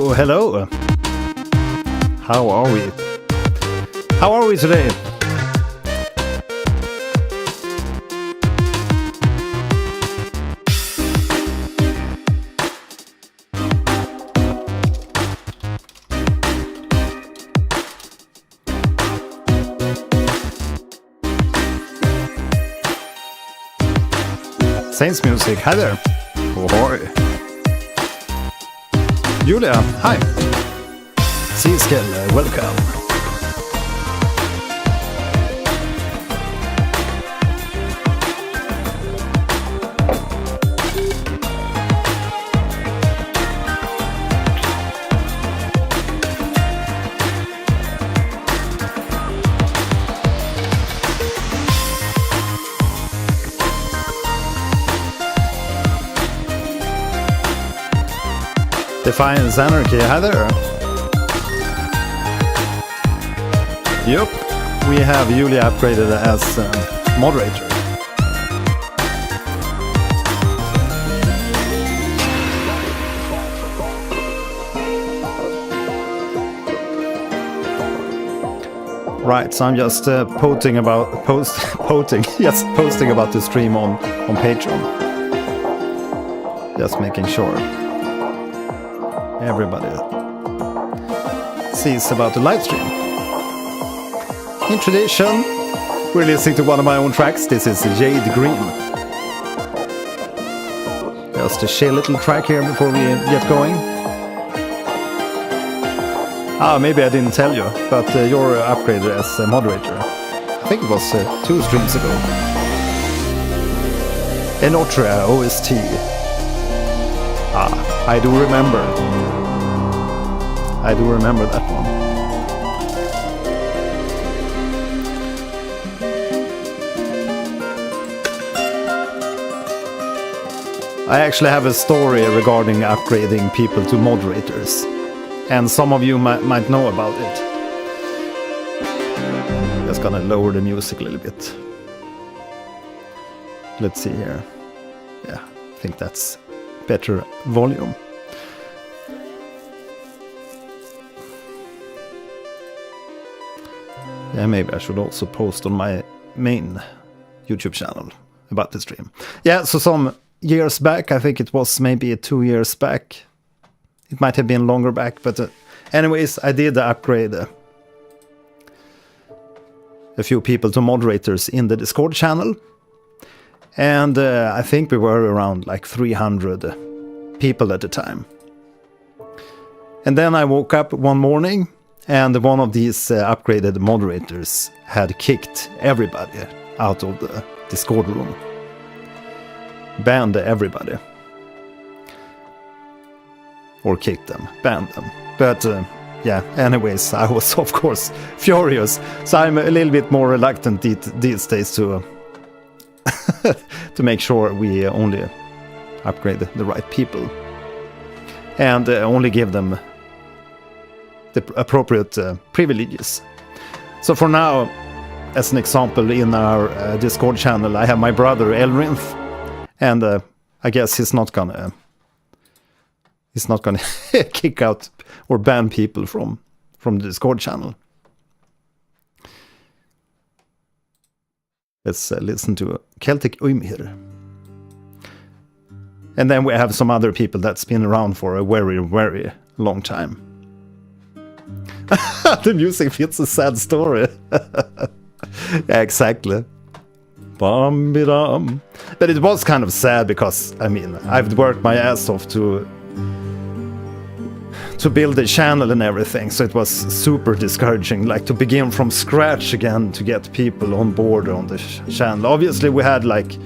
Hello, hello. How are we? How are we today? Saints music, hi there. Ahoy. Julia, hi. Siskel, welcome. Defiance Anarchy, hi there. Yup, we have Julia upgraded as moderator. Right, so I'm just posting about the stream on Patreon. Just making sure everybody sees about the live stream. In tradition, we're listening to one of my own tracks. This is Jade Green. Just a chill little track here before we get going. Maybe I didn't tell you, but you're upgraded as a moderator. I think it was 2 streams ago. Enotra OST. I do remember. I do remember that one. I actually have a story regarding upgrading people to moderators, and some of you might know about it. Just gonna lower the music a little bit. Let's see here. Yeah, I think that's better volume. Yeah, maybe I should also post on my main YouTube channel about the stream. Yeah, so some years back, I think it was maybe 2 years back. It might have been longer back, but anyways, I did upgrade a few people to moderators in the Discord channel. And I think we were around like 300 people at the time. And then I woke up one morning, and one of these upgraded moderators had kicked everybody out of the Discord room. Banned everybody. Or kicked them, banned them. But yeah, anyways, I was of course furious. So I'm a little bit more reluctant these days to to make sure we only upgrade the right people. And only give them the appropriate privileges. So for now, as an example, in our Discord channel, I have my brother Elrinth, and I guess he's not gonna kick out or ban people from the Discord channel. Let's listen to Celtic Ymir. And then we have some other people that's been around for a very, very long time. The music fits a sad story. Yeah, exactly. Bam-bidam. But it was kind of sad because, I mean, I've worked my ass off to build the channel and everything, so it was super discouraging, like to begin from scratch again to get people on board on the channel. Obviously we had like,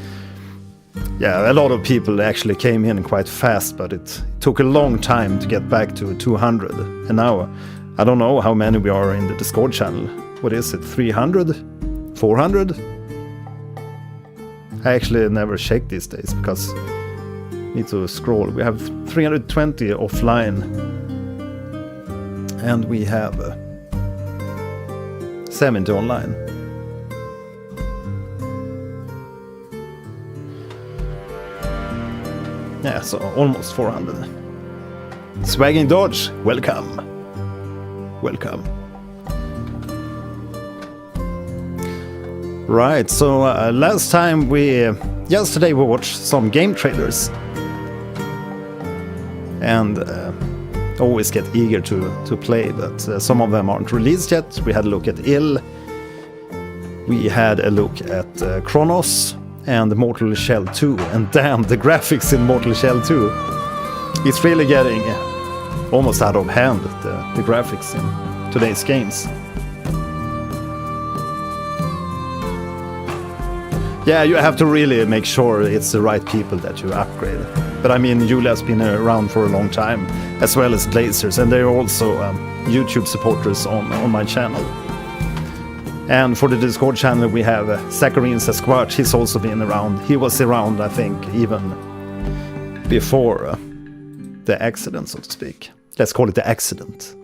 yeah, a lot of people actually came in quite fast, but it took a long time to get back to 200. And now, I don't know how many we are in the Discord channel. What is it, 300? 400? I actually never check these days because I need to scroll. We have 320 offline. And we have 70 online. Yeah, so almost 400. Swagging Dodge, welcome. Welcome. Right, so last time yesterday we watched some game trailers. And always get eager to play, but some of them aren't released yet. We had a look at Ill. We had a look at Kronos and Mortal Shell 2. And damn, the graphics in Mortal Shell 2. It's really getting almost out of hand, the graphics in today's games. Yeah, you have to really make sure it's the right people that you upgrade. But I mean, Julia's been around for a long time, as well as Glazers, and they're also YouTube supporters on my channel. And for the Discord channel, we have Zacharine Sasquatch. He's also been around. He was around, I think, even before the accident, so to speak. Let's call it the accident.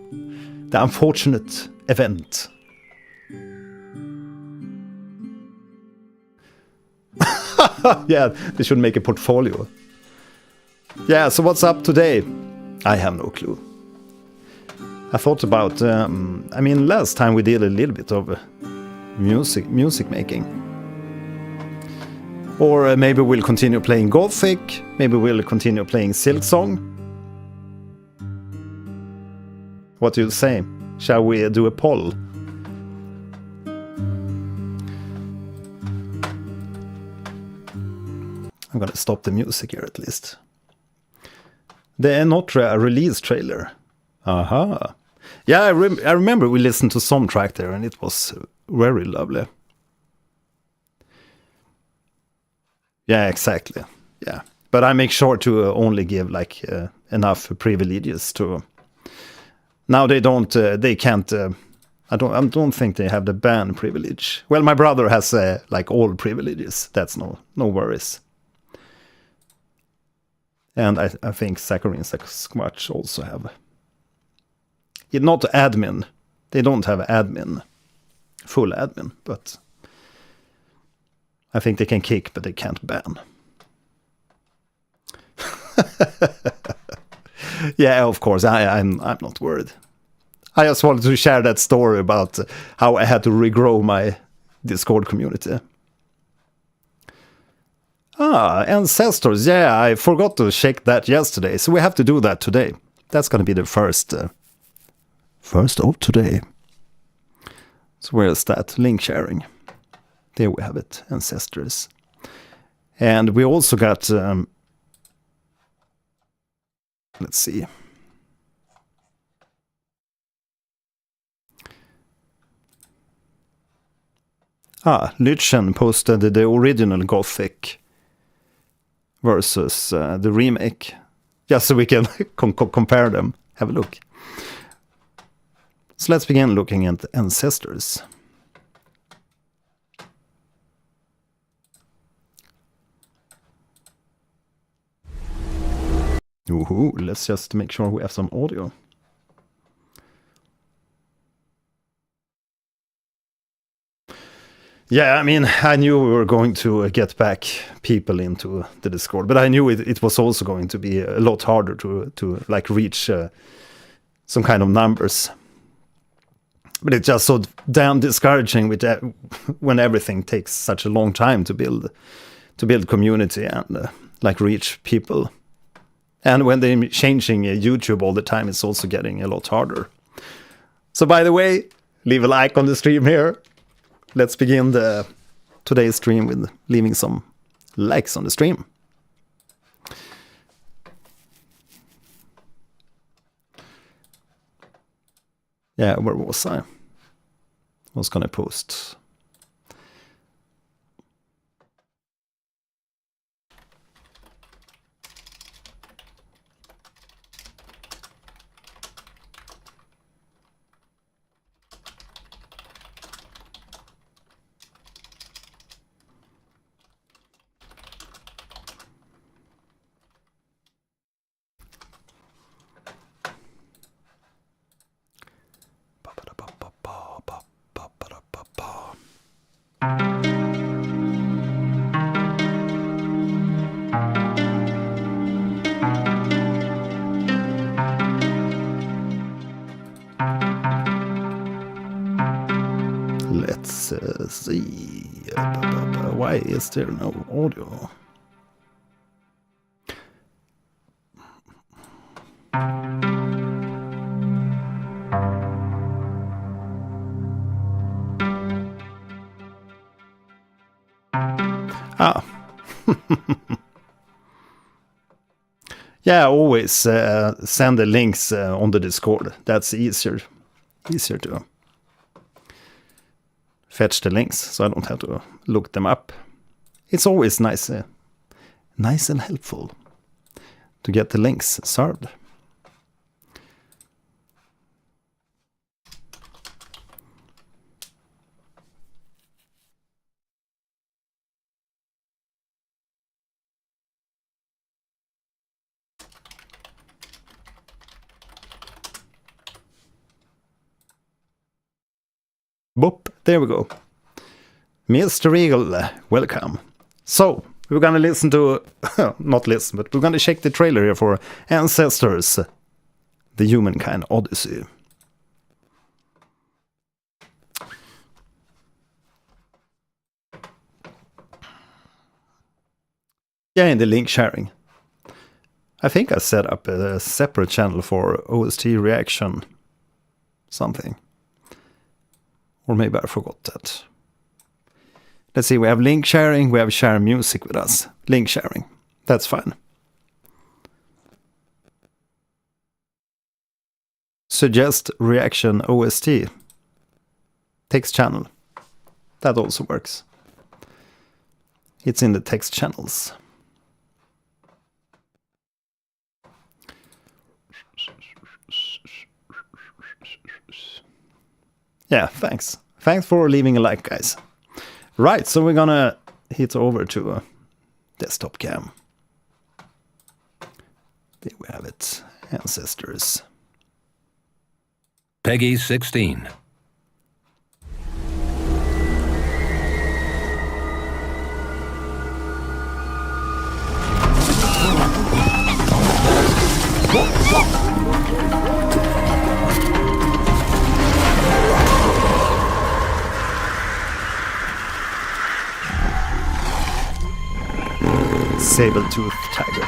The unfortunate event. Yeah, they should make a portfolio. Yeah, so what's up today? I have no clue. I thought about, I mean, last time we did a little bit of music making. Or maybe we'll continue playing Gothic, maybe we'll continue playing Silksong. What do you say? Shall we do a poll? I'm gonna stop the music here at least. The Enotra release trailer. Aha. Yeah, I remember we listened to some track there and it was very lovely. Yeah, exactly. Yeah, but I make sure to only give like enough privileges to. Now they don't. They can't. I don't think they have the ban privilege. Well, my brother has like all privileges. That's no worries. And I think Zacharine Sasquatch also have. Not admin. They don't have admin. Full admin, but I think they can kick, but they can't ban. Yeah, of course. I'm not worried. I just wanted to share that story about how I had to regrow my Discord community. Ah, Ancestors. Yeah, I forgot to check that yesterday, so we have to do that today. That's going to be the first of today. So where is that? Link sharing. There we have it, Ancestors. And we also got, let's see. Lychen posted the original Gothic versus the remake. Just so we can compare them. Have a look. So let's begin looking at Ancestors. Ooh, let's just make sure we have some audio. Yeah, I mean, I knew we were going to get back people into the Discord, but I knew it was also going to be a lot harder to like reach some kind of numbers. But it's just so damn discouraging with when everything takes such a long time to build community and like reach people. And when they're changing YouTube all the time, it's also getting a lot harder. So by the way, leave a like on the stream here. Let's begin today's stream with leaving some likes on the stream. Yeah, where was I? I was gonna post. Let's see. Why is there no audio? Ah. Yeah, always send the links on the Discord. That's easier to fetch the links, so I don't have to look them up. It's always nice and helpful to get the links served. Boop, there we go. Mr. Eagle, welcome. So, we're gonna listen to, not listen, but we're gonna check the trailer here for Ancestors, the Humankind Odyssey. Yeah, in the link sharing. I think I set up a separate channel for OST reaction something. Or maybe I forgot that. Let's see, we have link sharing, we have share music with us. Link sharing, that's fine. Suggest reaction OST. Text channel. That also works. It's in the text channels. Yeah, thanks. Thanks for leaving a like, guys. Right, so we're gonna hit over to a desktop cam. There we have it. Ancestors. Peggy 16. Saber-tooth tiger.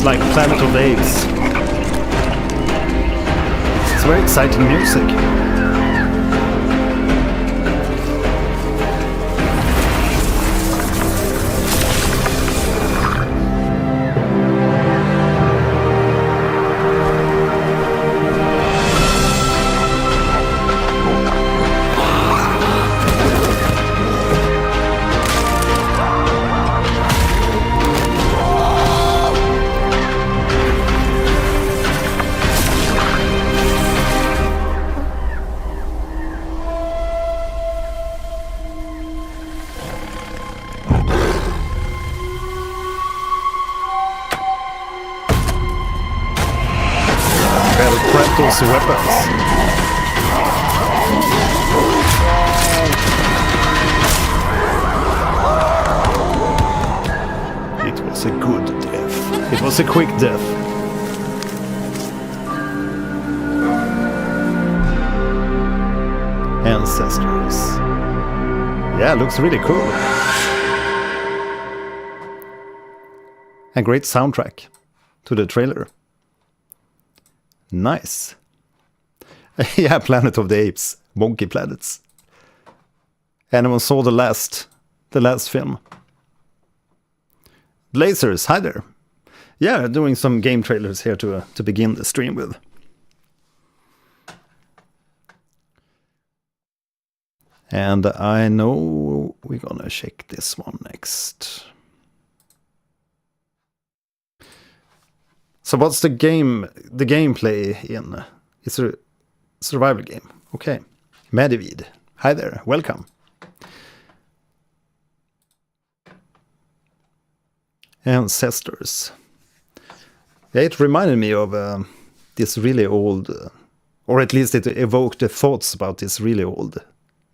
Like Planet of the Apes. It's very exciting music. Those weapons. It was a good death. It was a quick death. Ancestors. Yeah, looks really cool. A great soundtrack to the trailer. Nice. Yeah, Planet of the Apes. Monkey Planets. Anyone saw the last film? Lasers, hi there. Yeah, doing some game trailers here to begin the stream with. And I know we're gonna check this one next. So what's the gameplay in? It's a survival game. Okay. Medivid. Hi there. Welcome. Ancestors. Yeah, it reminded me of this really old, or at least it evoked the thoughts about this really old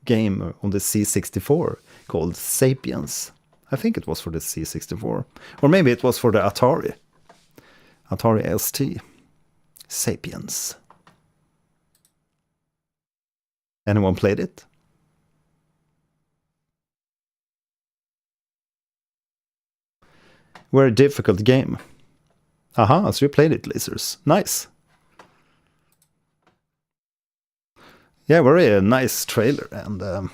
game on the C64 called Sapiens. I think it was for the C64. Or maybe it was for the Atari. Atari ST. Sapiens. Anyone played it? Very difficult game. Aha, so you played it, Lasers. Nice. Yeah, very nice trailer, and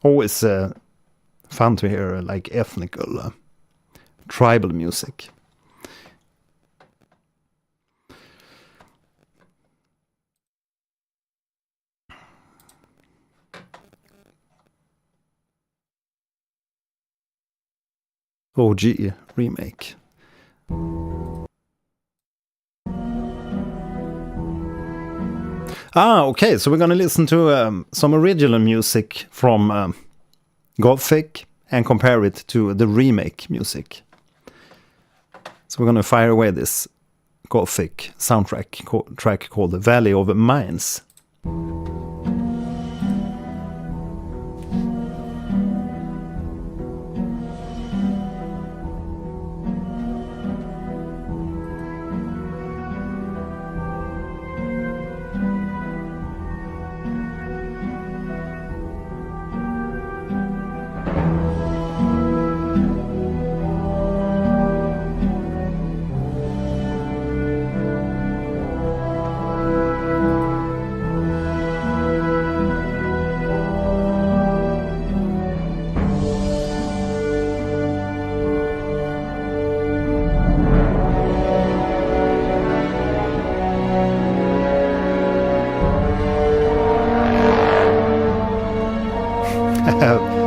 always fun to hear like ethnical, tribal music. OG remake. Okay, so we're gonna listen to some original music from Gothic and compare it to the remake music. So we're gonna fire away this Gothic soundtrack track called The Valley of Mines.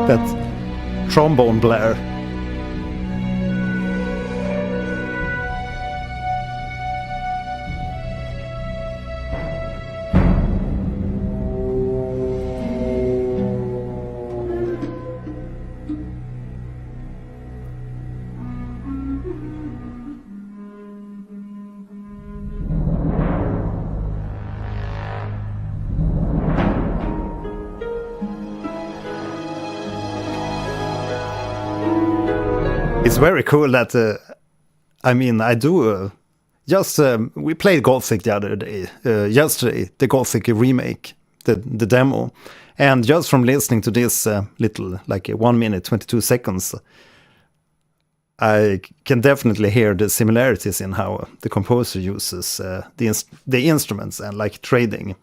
That trombone blare. It's very cool that, I do, we played Gothic the other day, yesterday, the Gothic remake, the demo, and just from listening to this little, like 1 minute, 22 seconds, I can definitely hear the similarities in how the composer uses the instruments and like trading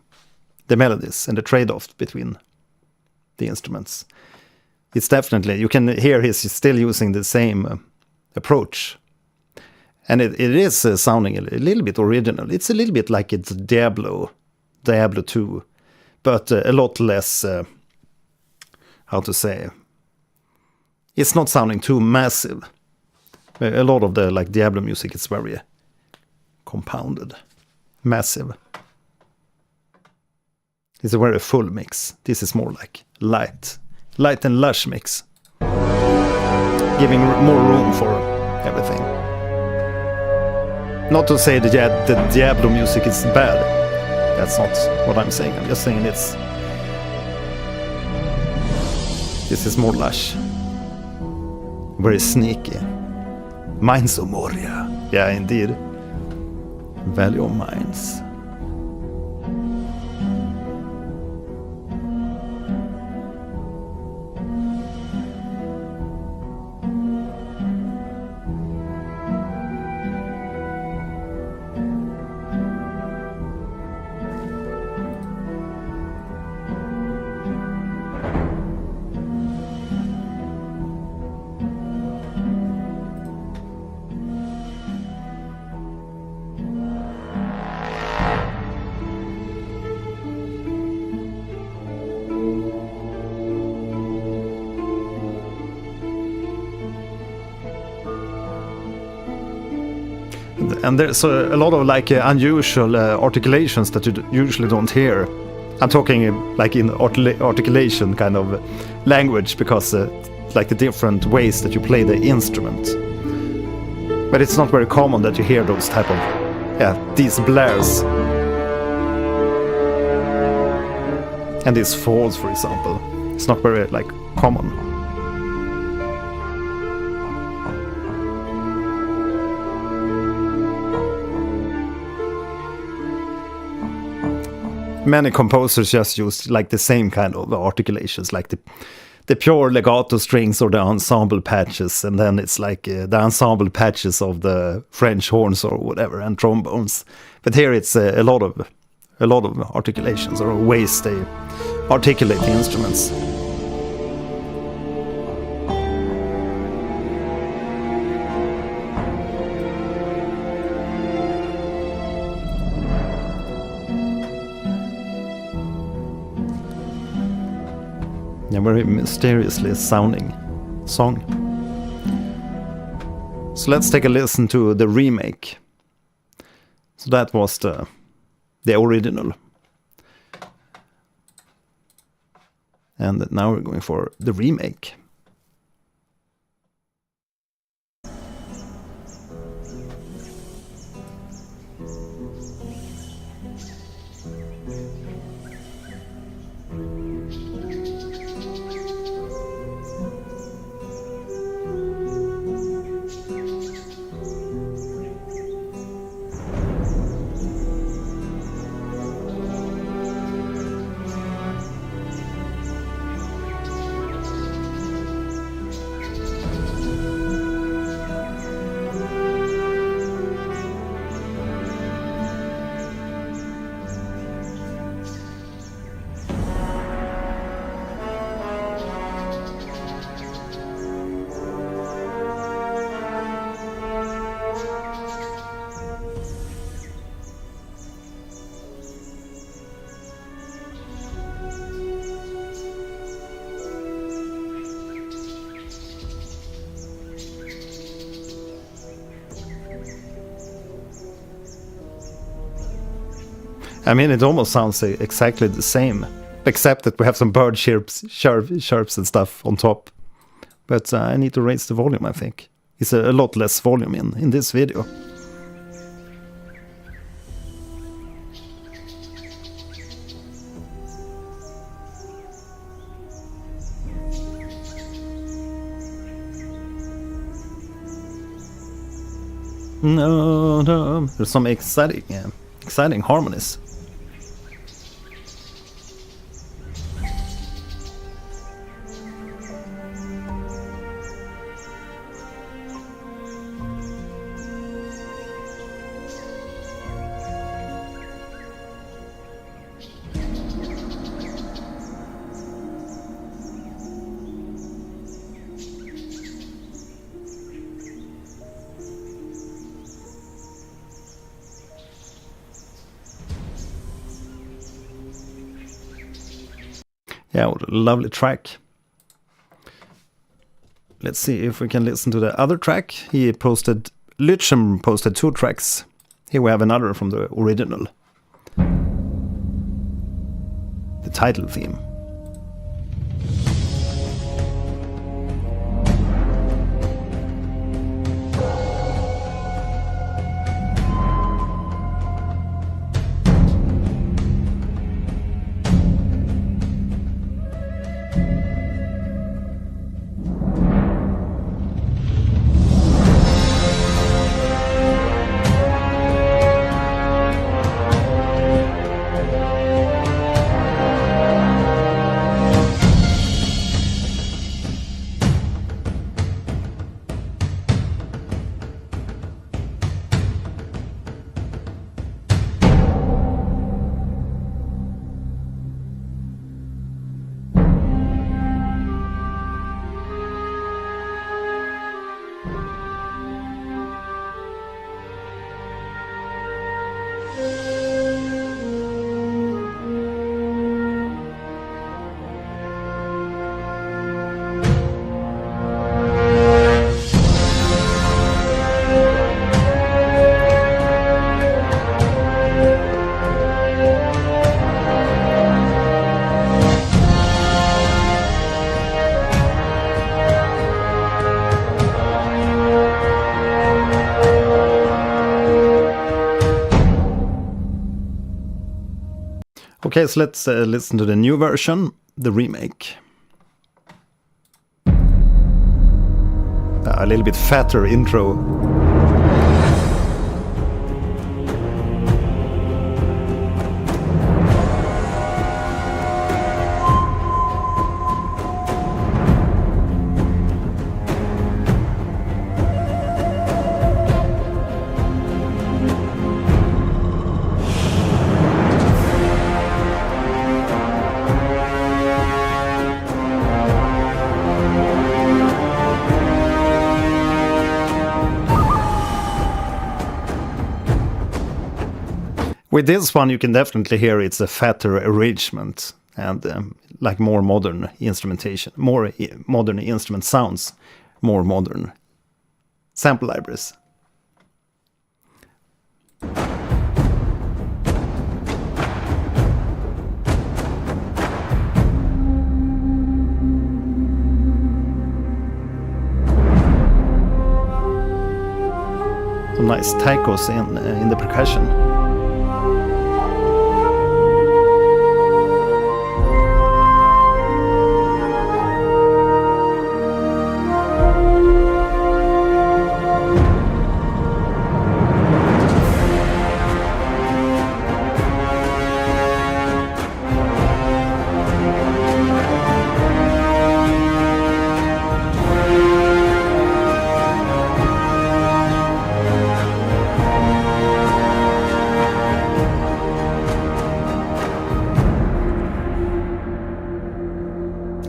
the melodies and the trade-off between the instruments. It's definitely, you can hear he's still using the same approach. And it is sounding a little bit original. It's a little bit like it's Diablo 2, but a lot less, how to say, it's not sounding too massive. A lot of the like Diablo music is very compounded, massive. It's a very full mix. This is more like light and lush mix, giving more room for everything. Not to say that the Diablo music is bad. That's not what I'm saying. I'm just saying this is more lush, very sneaky. Mines of Moria. Yeah, indeed. Valley of Mines. And there's a lot of like unusual articulations that you usually don't hear. I'm talking like in articulation kind of language, because like the different ways that you play the instrument. But it's not very common that you hear those type of, these blares. And these falls, for example. It's not very like common. Many composers just use like the same kind of articulations, like the pure legato strings or the ensemble patches, and then it's like the ensemble patches of the French horns or whatever, and trombones. But here it's a lot of articulations or ways they articulate the instruments. A very mysteriously sounding song. So let's take a listen to the remake. So that was the original. And now we're going for the remake. I mean, it almost sounds exactly the same, except that we have some bird chirps and stuff on top. But I need to raise the volume, I think. It's a lot less volume in this video. No, there's some exciting harmonies. Yeah, what a lovely track. Let's see if we can listen to the other track. Lytchen posted 2 tracks. Here we have another from the original. The title theme. Okay, so let's listen to the new version, the remake. A little bit fatter intro. With this one, you can definitely hear it's a fatter arrangement and like more modern instrumentation, more modern instrument sounds, more modern sample libraries. Some nice tacos in the percussion.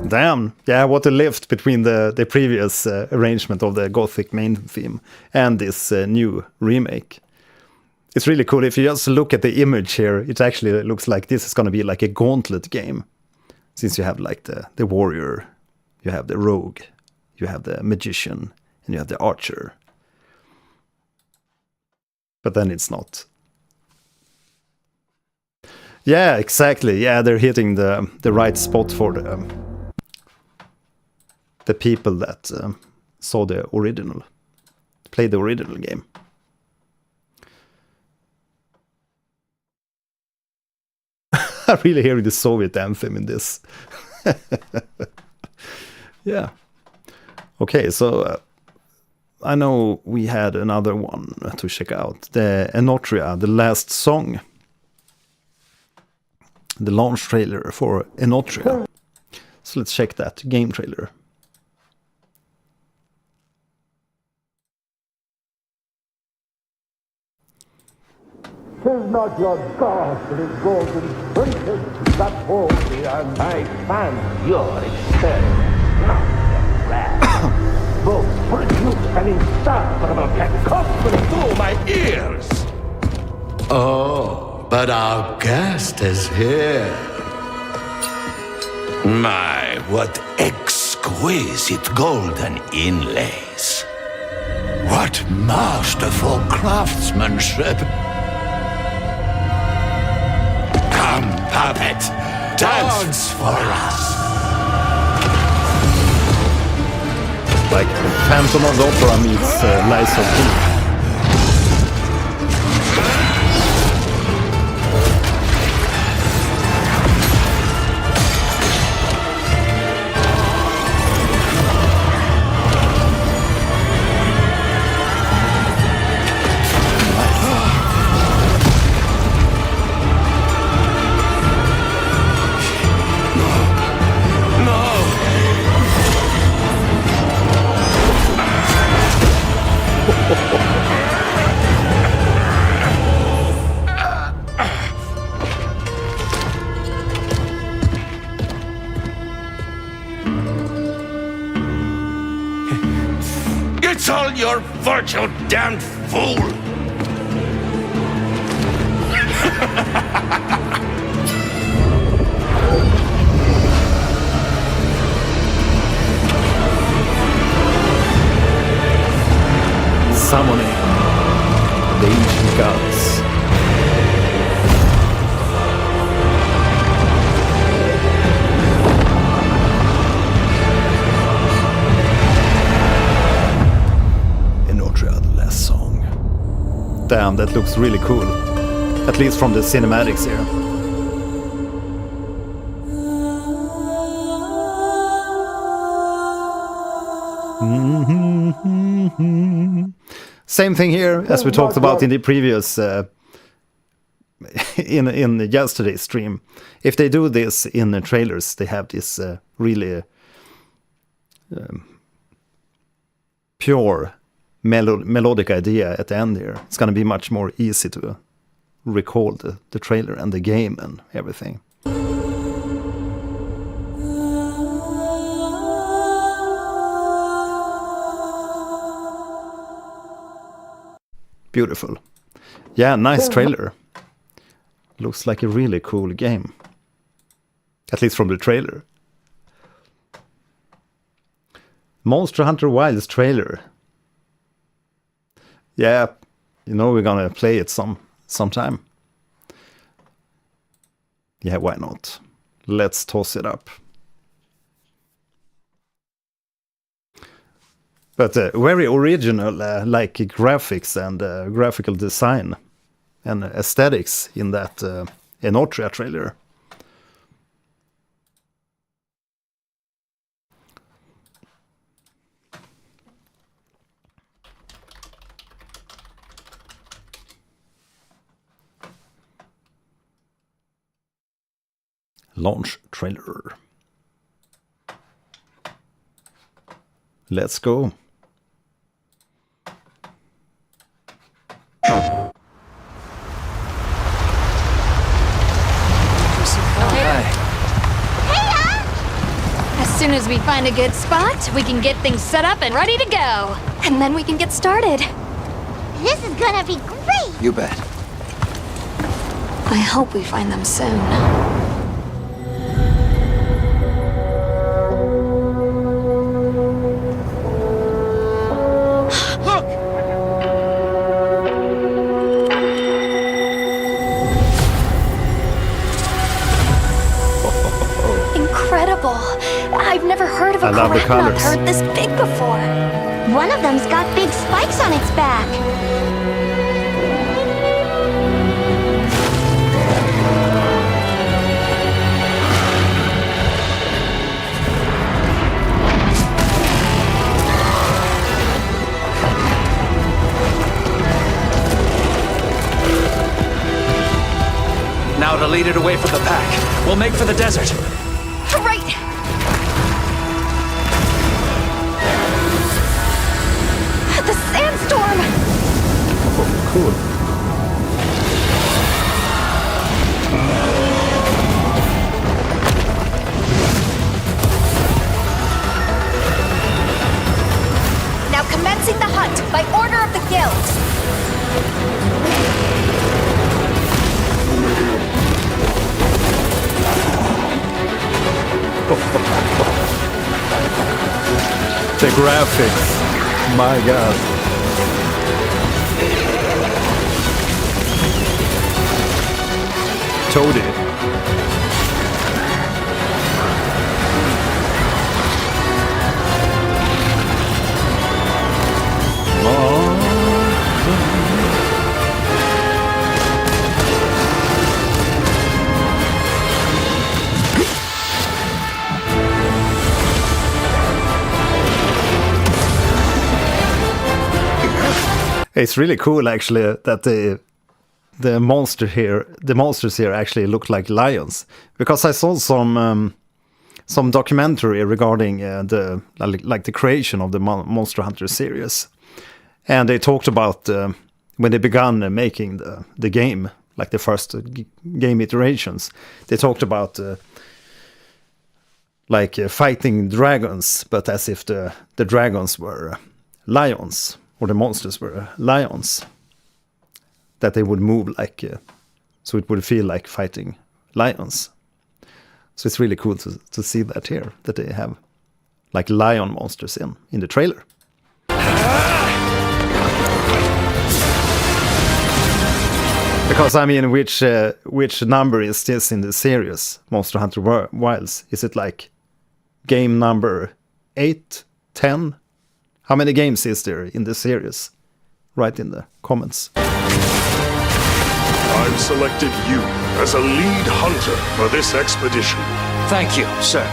Damn, yeah, what a lift between the previous arrangement of the Gothic main theme and this new remake. It's really cool. If you just look at the image here, it actually looks like this is going to be like a gauntlet game. Since you have like the warrior, you have the rogue, you have the magician, and you have the archer. But then it's not. Yeah, exactly. Yeah, they're hitting the right spot for the people that saw the original, played the original game. I'm really hearing the Soviet anthem in this. Yeah. Okay, so I know we had another one to check out. The Enotria, the last song. The launch trailer for Enotria. So let's check that game trailer. Tis not your ghastly golden trinket that hold me and I fan your experiment, not your wrath. Both produce an insufferable cacophony through my ears. Oh, but our guest is here. My, what exquisite golden inlays. What masterful craftsmanship. Come, puppet, dance for us. Like Phantom of the Opera meets Lies of P. It's all your fault, you damned fool! Summoning the ancient gods. Enotria, the last song. Damn, that looks really cool. At least from the cinematics here. Same thing here as we talked about in the previous in yesterday's stream. If they do this in the trailers, they have this really pure melodic idea at the end here. It's going to be much more easy to recall the trailer and the game and everything. Beautiful. Yeah, nice trailer. Looks like a really cool game. At least from the trailer. Monster Hunter Wilds trailer. Yeah, you know we're gonna play it sometime. Yeah, why not? Let's toss it up. But very original, like graphics and graphical design and aesthetics in that Enotria trailer. Launch trailer. Let's go. As soon as we find a good spot, we can get things set up and ready to go. And then we can get started. This is gonna be great! You bet. I hope we find them soon. Incredible! I've never heard of a I love the Korath colors. herd this big before. One of them's got big spikes on its back. Now to lead it away from the pack. We'll make for the desert. Right! The sandstorm! Oh, cool. Now commencing the hunt by order of the guild. The graphics. My god. Toady. It's really cool, actually, that the monsters here actually look like lions. Because I saw some documentary regarding the creation of the Monster Hunter series, and they talked about when they began making the game, like the first game iterations. They talked about fighting dragons, but as if the dragons were lions. Or the monsters were lions. That they would move like, so it would feel like fighting lions. So it's really cool to see that here, that they have like lion monsters in the trailer. Because I mean, which number is this in the series, Monster Hunter Wilds? Is it like game number 8, 10? How many games is there in the series? Write in the comments. I've selected you as a lead hunter for this expedition. Thank you, sir.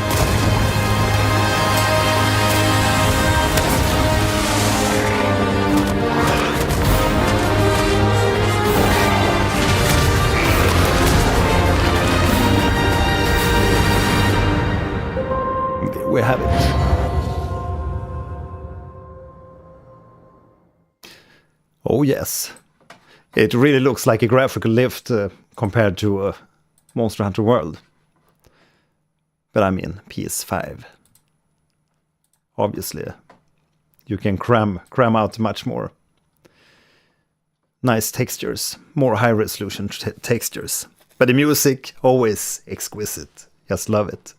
we have it. Oh yes, it really looks like a graphical lift compared to Monster Hunter World. But I mean PS5. Obviously, you can cram out much more. Nice textures, more high resolution textures. But the music, always exquisite. Just love it.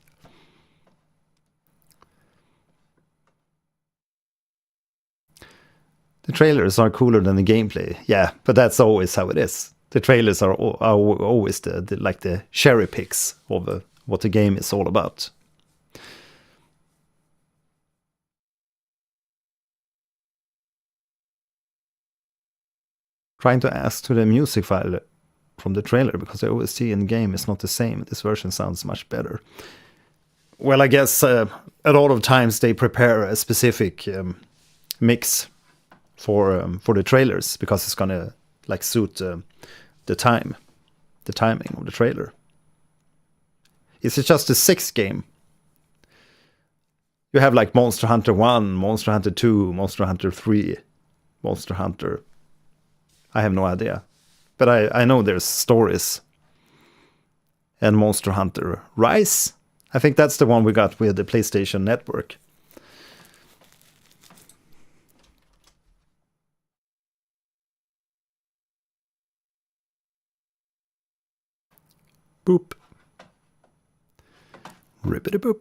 The trailers are cooler than the gameplay. Yeah, but that's always how it is. The trailers are always the cherry picks of what the game is all about. Trying to ask to the music file from the trailer because the OST in the game is not the same. This version sounds much better. Well, I guess a lot of times they prepare a specific mix for the trailers because it's gonna like suit the timing of the trailer. Is it just a 6 game? You have like Monster Hunter 1, Monster Hunter 2, Monster Hunter 3, Monster Hunter. I have no idea. But I know there's stories. And Monster Hunter Rise. I think that's the one we got with the PlayStation Network. Boop. Rippity boop.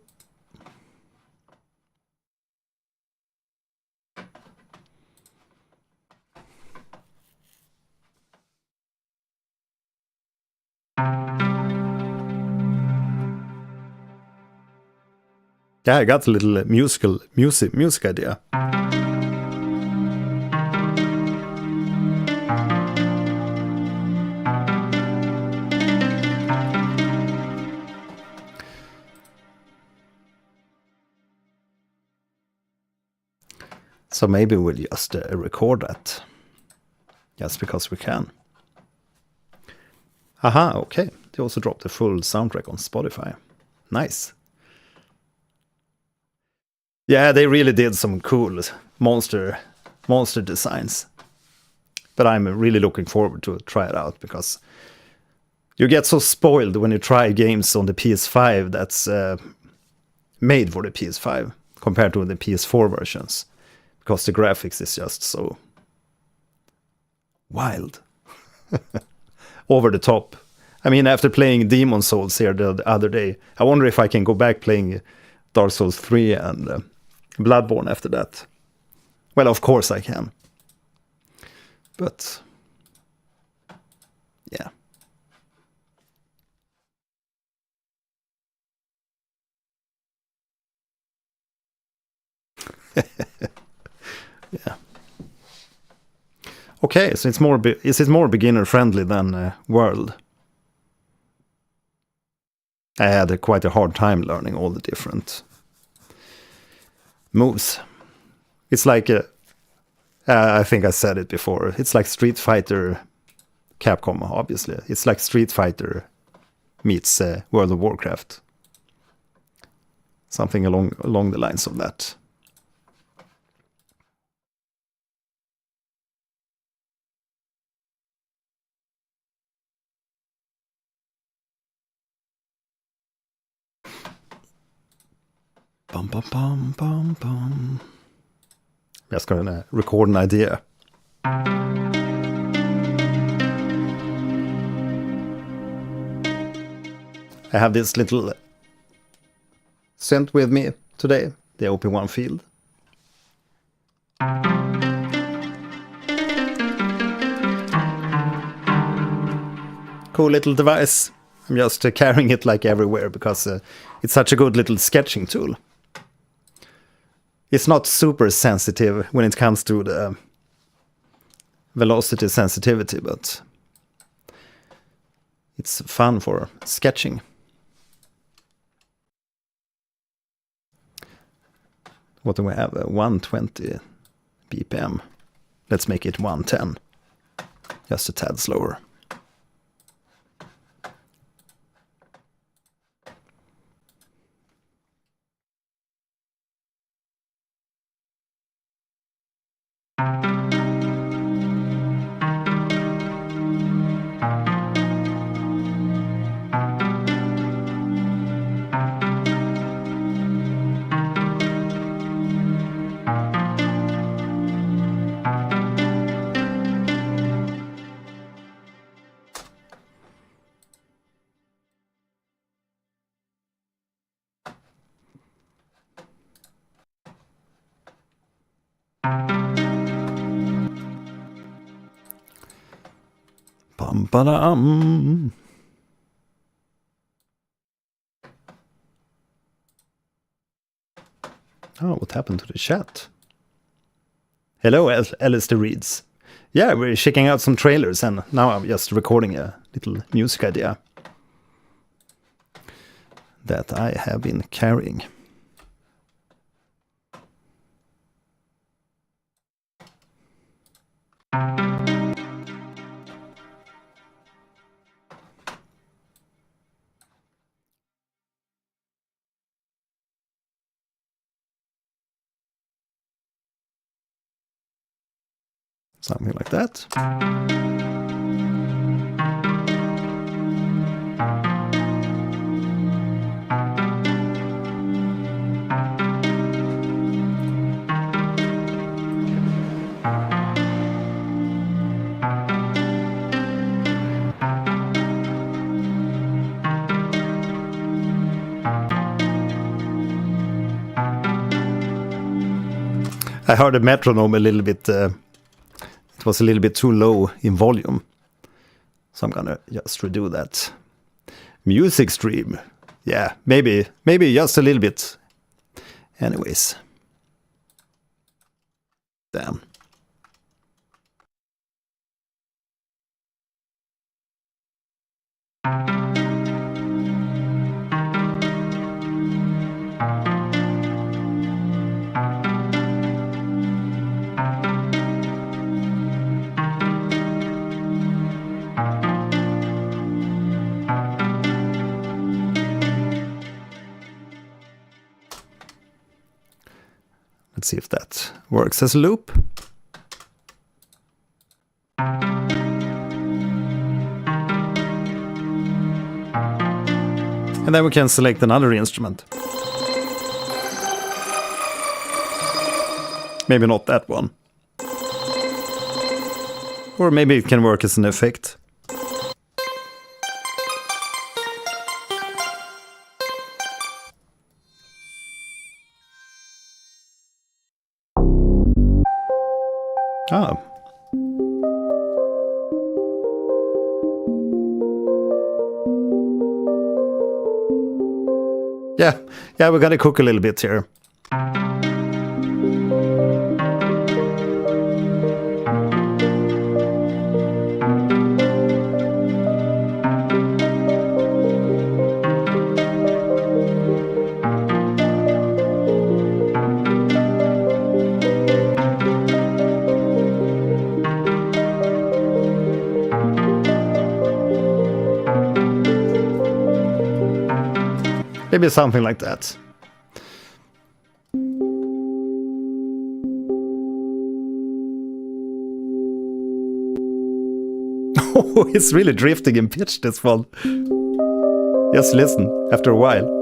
Yeah, I got a little music idea. So maybe we'll just record that. Just because we can. Aha, okay. They also dropped the full soundtrack on Spotify. Nice. Yeah, they really did some cool monster designs. But I'm really looking forward to try it out because you get so spoiled when you try games on the PS5 that's made for the PS5 compared to the PS4 versions. Because the graphics is just so wild. Over the top. I mean, after playing Demon Souls here the other day, I wonder if I can go back playing Dark Souls 3 and Bloodborne after that. Well, of course I can. But, yeah. Yeah. Okay, so is it more beginner friendly than World? I had quite a hard time learning all the different moves. It's like I think I said it before. It's like Street Fighter, Capcom, obviously. It's like Street Fighter meets World of Warcraft. Something along the lines of that. Bum, bum, bum, bum, bum. Jag ska record an idea. I have this little synth with me today, the OP1 field. Cool little device. I'm just carrying it like everywhere because it's such a good little sketching tool. It's not super sensitive when it comes to the velocity sensitivity, but it's fun for sketching. What do we have? 120 BPM. Let's make it 110. Just a tad slower. Bum-ba-dum. Oh, what happened to the chat? Hello, Alistair Reeds. Yeah, we're checking out some trailers, and now I'm just recording a little music idea that I have been carrying. Something like that. I heard the metronome a little bit. It was a little bit too low in volume, so I'm gonna just redo that. Music stream, yeah, maybe just a little bit. Anyways, damn. Let's see if that works as a loop. And then we can select another instrument. Maybe not that one. Or maybe it can work as an effect. Ah. Yeah, we're gonna cook a little bit here. Maybe something like that. Oh, it's really drifting in pitch, this one. Just listen, after a while.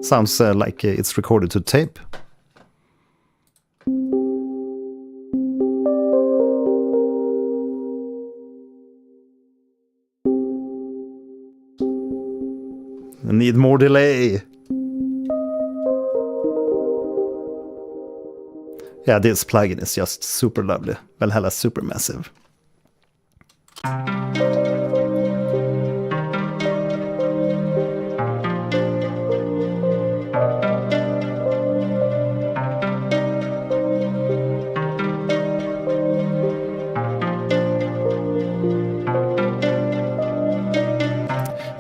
Sounds like it's recorded to tape. I need more delay. Yeah, this plugin is just super lovely. Valhalla Supermassive.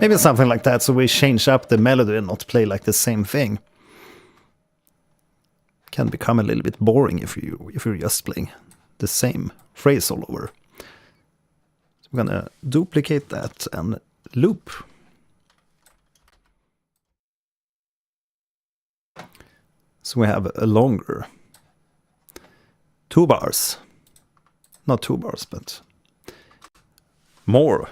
Maybe something like that, so we change up the melody and not play like the same thing. Can become a little bit boring if you're just playing the same phrase all over. So I'm gonna duplicate that and loop. So we have a longer 2 bars. Not 2 bars, but more.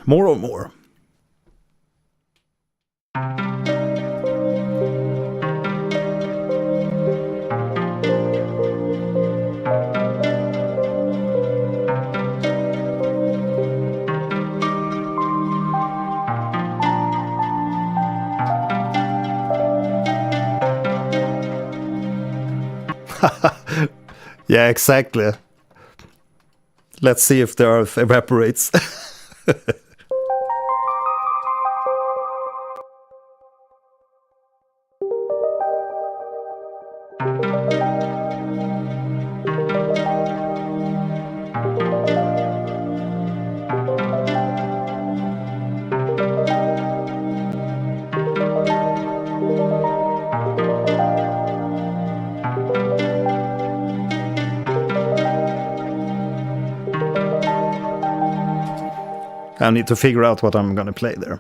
Yeah, exactly. Let's see if the Earth evaporates. I need to figure out what I'm gonna play there.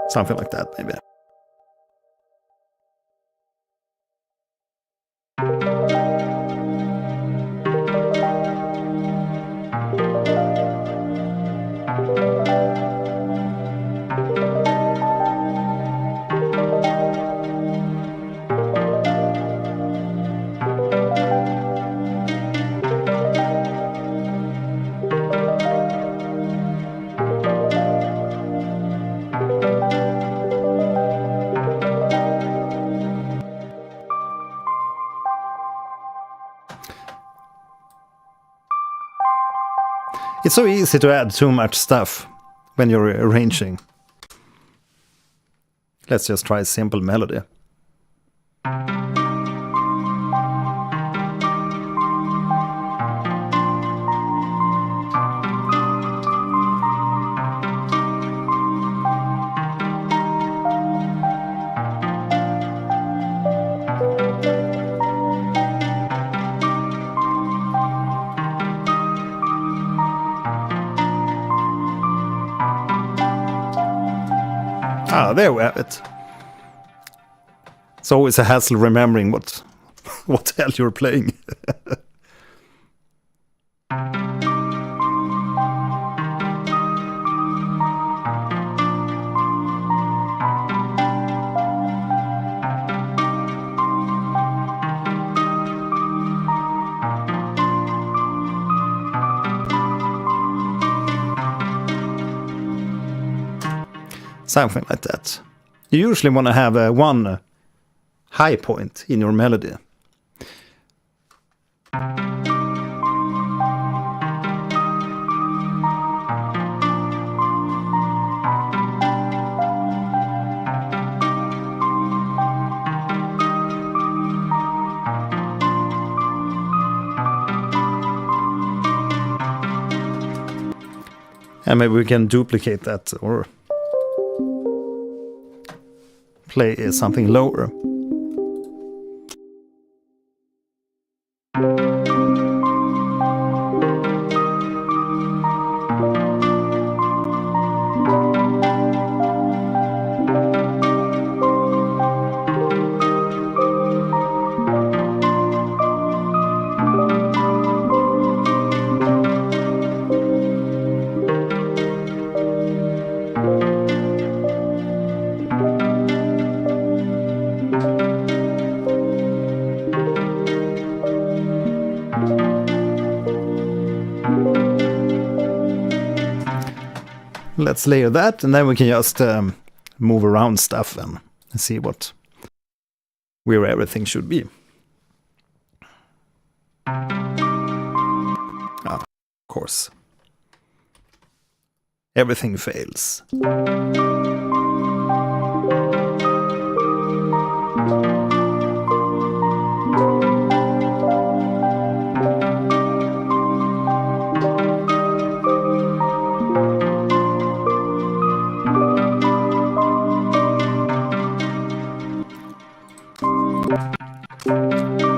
Something like that, maybe. It's so easy to add too much stuff when you're arranging. Let's just try a simple melody. Ah, there we have it. It's always a hassle remembering what the hell you're playing. Something like that. You usually want to have one high point in your melody. And maybe we can duplicate that or play something lower. Let's layer that, and then we can just move around stuff and see where everything should be. Ah, of course. Everything fails.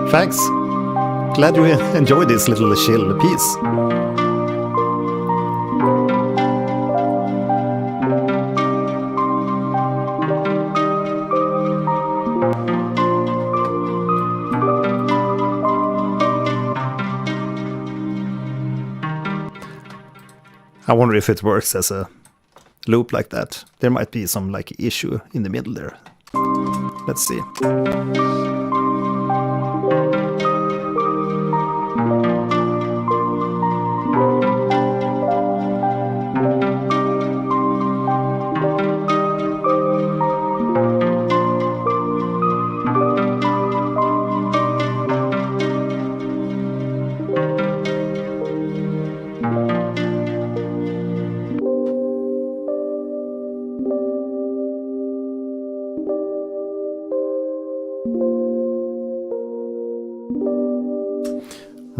Thanks. Glad you enjoyed this little chill piece. I wonder if it works as a loop like that. There might be some like issue in the middle there. Let's see.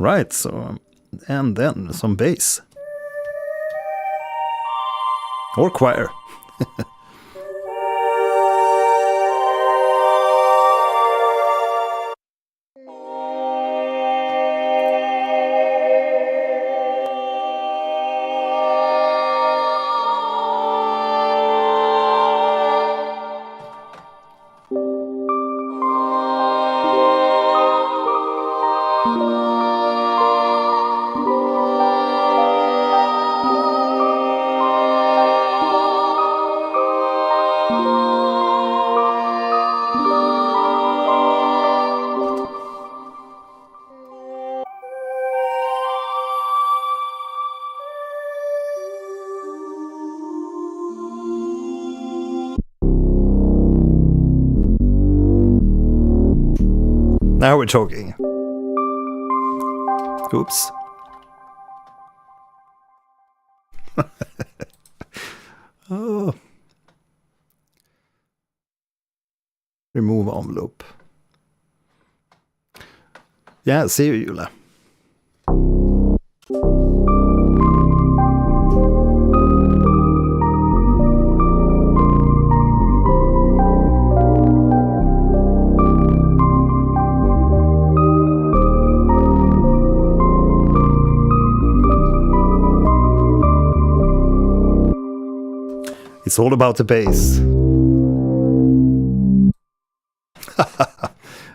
Alright, so... And then some bass. Or choir. Now we're talking. Oops. Oh. Remove envelope. Yeah, see you, Jula. It's all about the bass.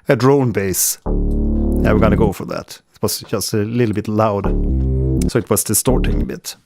A drone bass. Yeah, we're gonna go for that. It was just a little bit loud, so it was distorting a bit.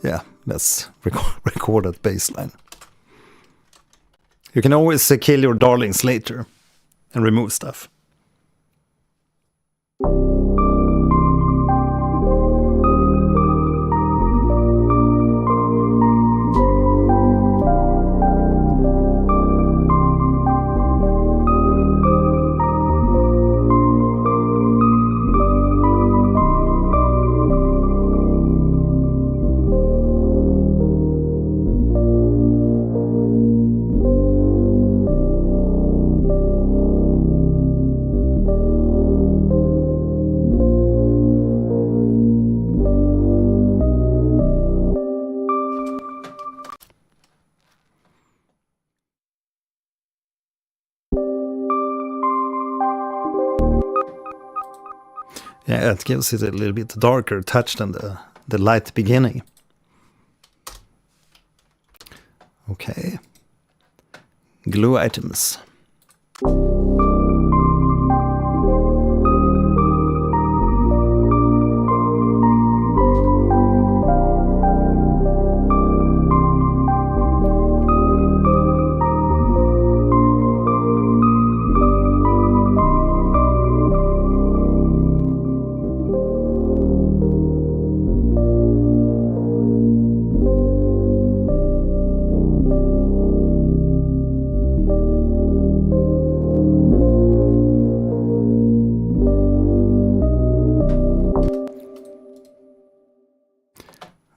Yeah, let's record that bass line. You can always kill your darlings later and remove stuff. Yeah, it gives it a little bit darker touch than the light beginning. Okay. Glue items.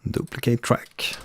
Duplicate track.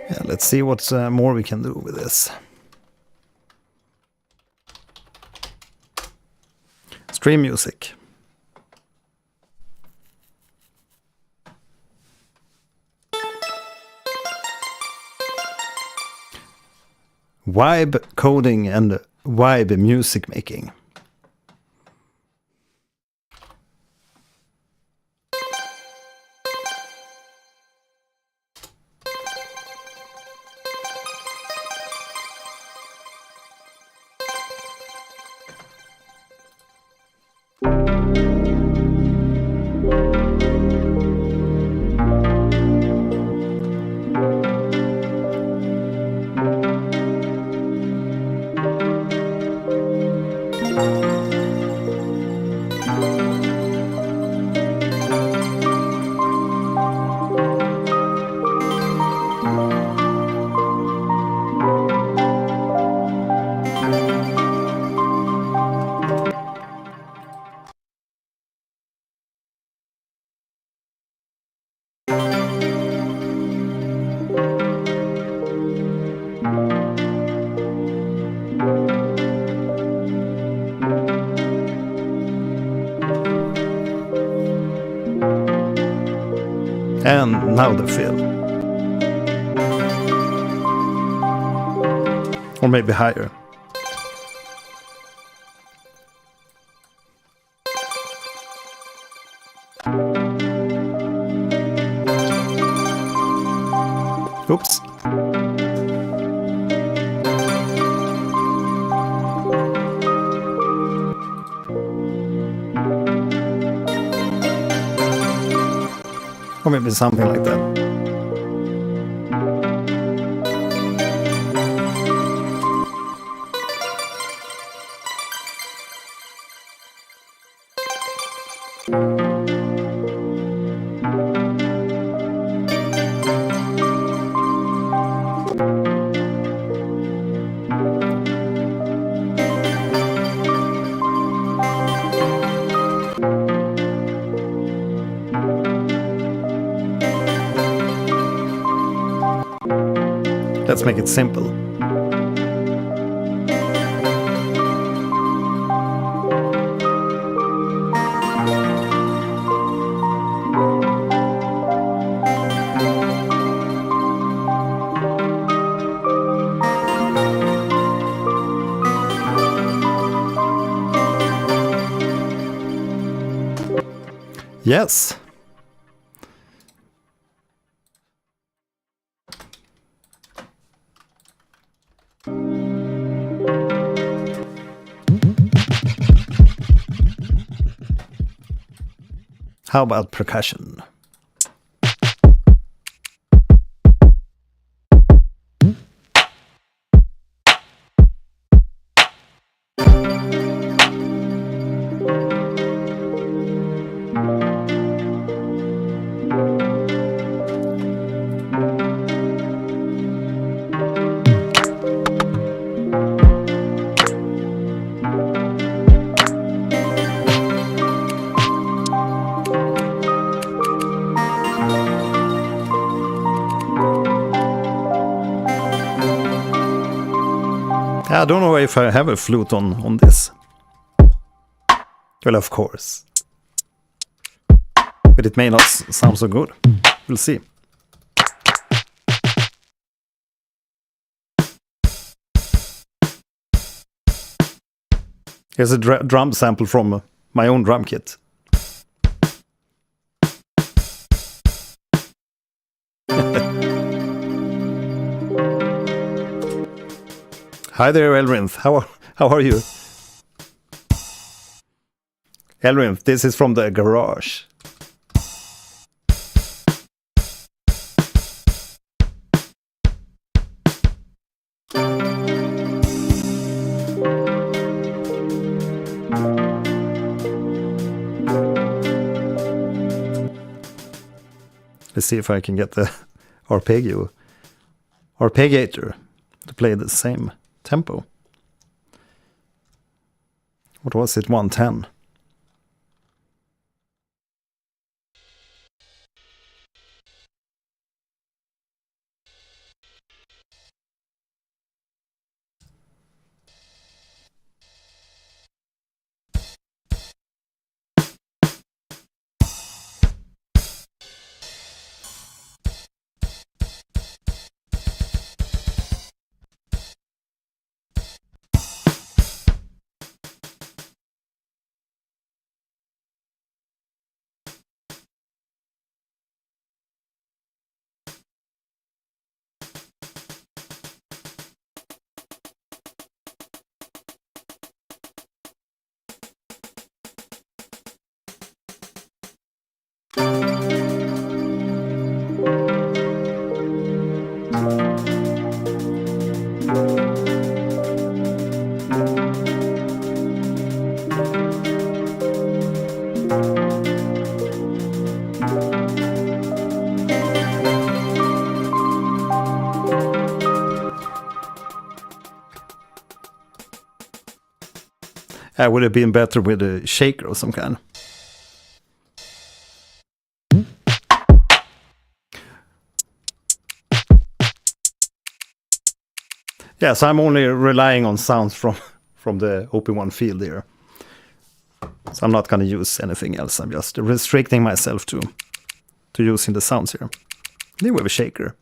Yeah, let's see what more we can do with this. Stream music. Vibe coding and vibe music making. And now the fill. Or maybe higher. Oops. Or maybe something like that. Let's make it simple. Yes. How about percussion? I don't know if I have a flute on this. Well, of course. But it may not sound so good. We'll see. Here's a drum sample from my own drum kit. Hi there, Elrinth. How are you? Elrinth, this is from the garage. Let's see if I can get the arpeggiator to play the same tempo. What was it? 110. Would have been better with a shaker of some kind. Yeah, so I'm only relying on sounds from the OP1 field here. So I'm not going to use anything else. I'm just restricting myself to using the sounds here. Then we have a shaker.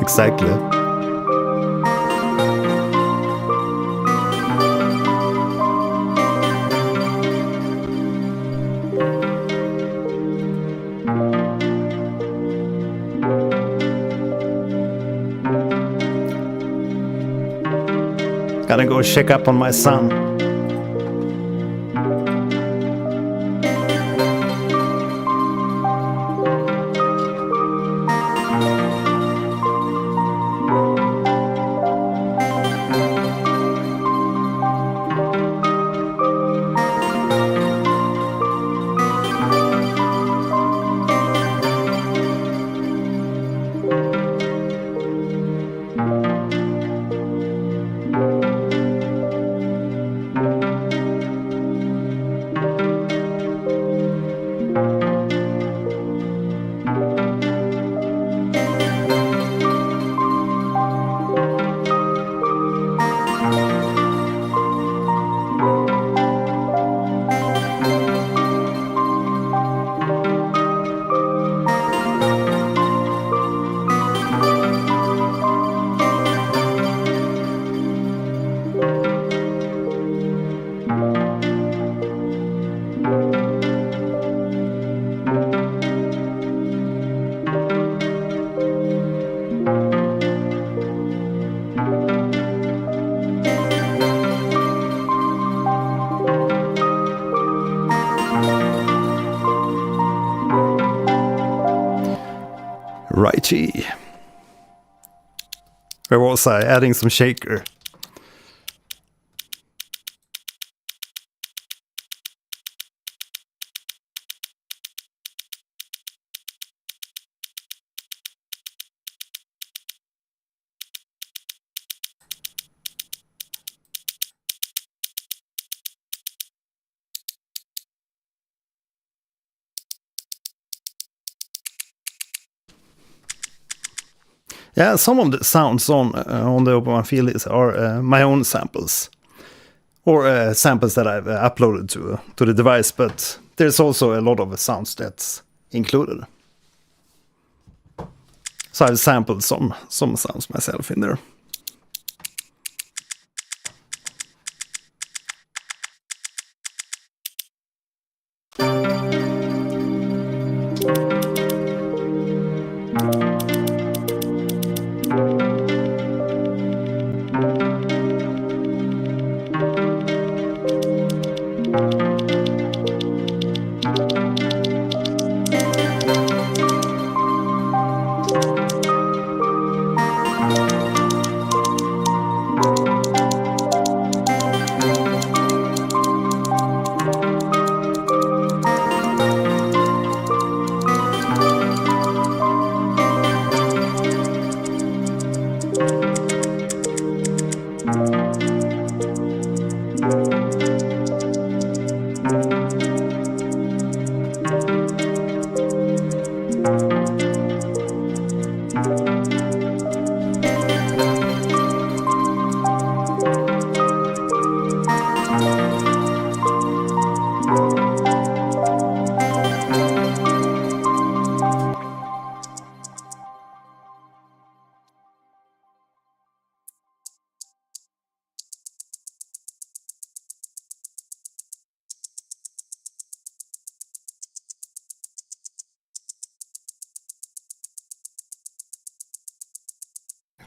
Exactly. Gotta go check up on my son. Righty. Where was I? Adding some shaker. Yeah, some of the sounds on the OP1 field are my own samples, or samples that I've uploaded to the device. But there's also a lot of sounds that's included. So I've sampled some sounds myself in there.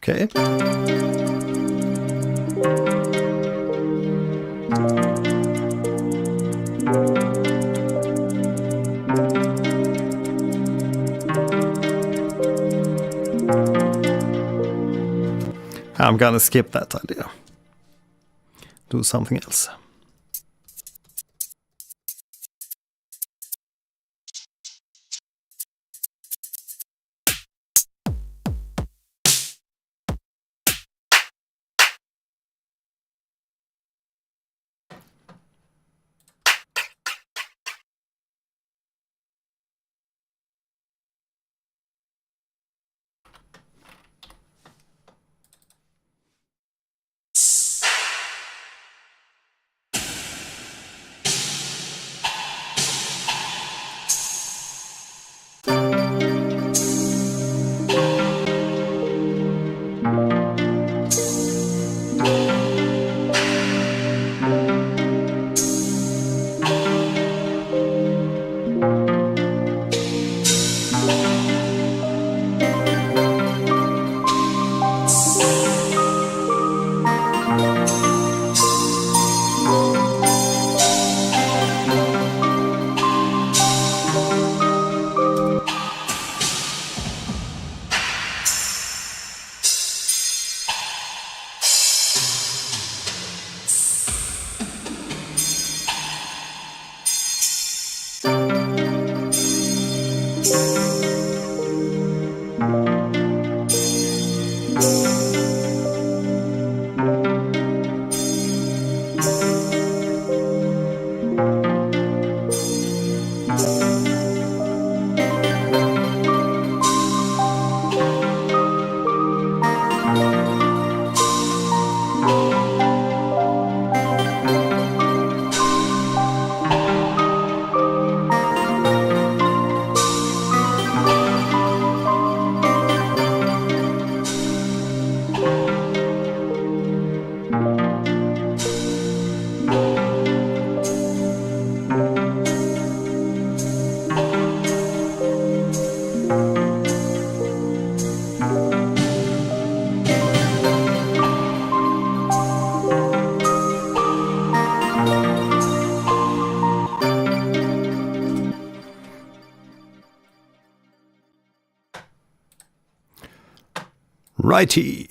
Okay. I'm gonna skip that idea. Do something else. Righty.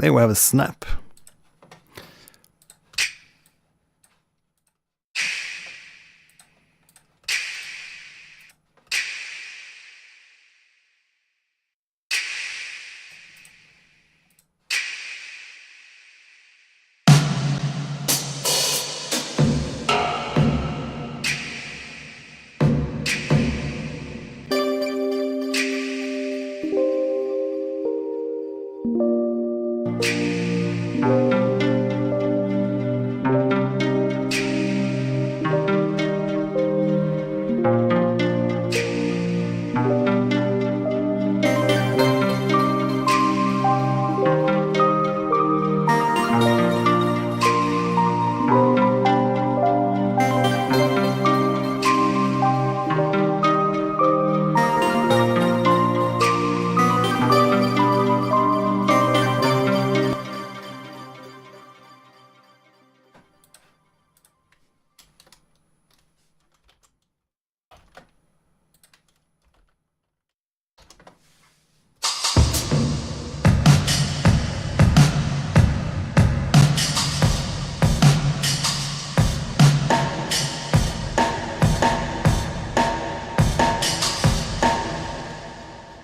There we have a snap.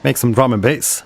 Make some drum and bass.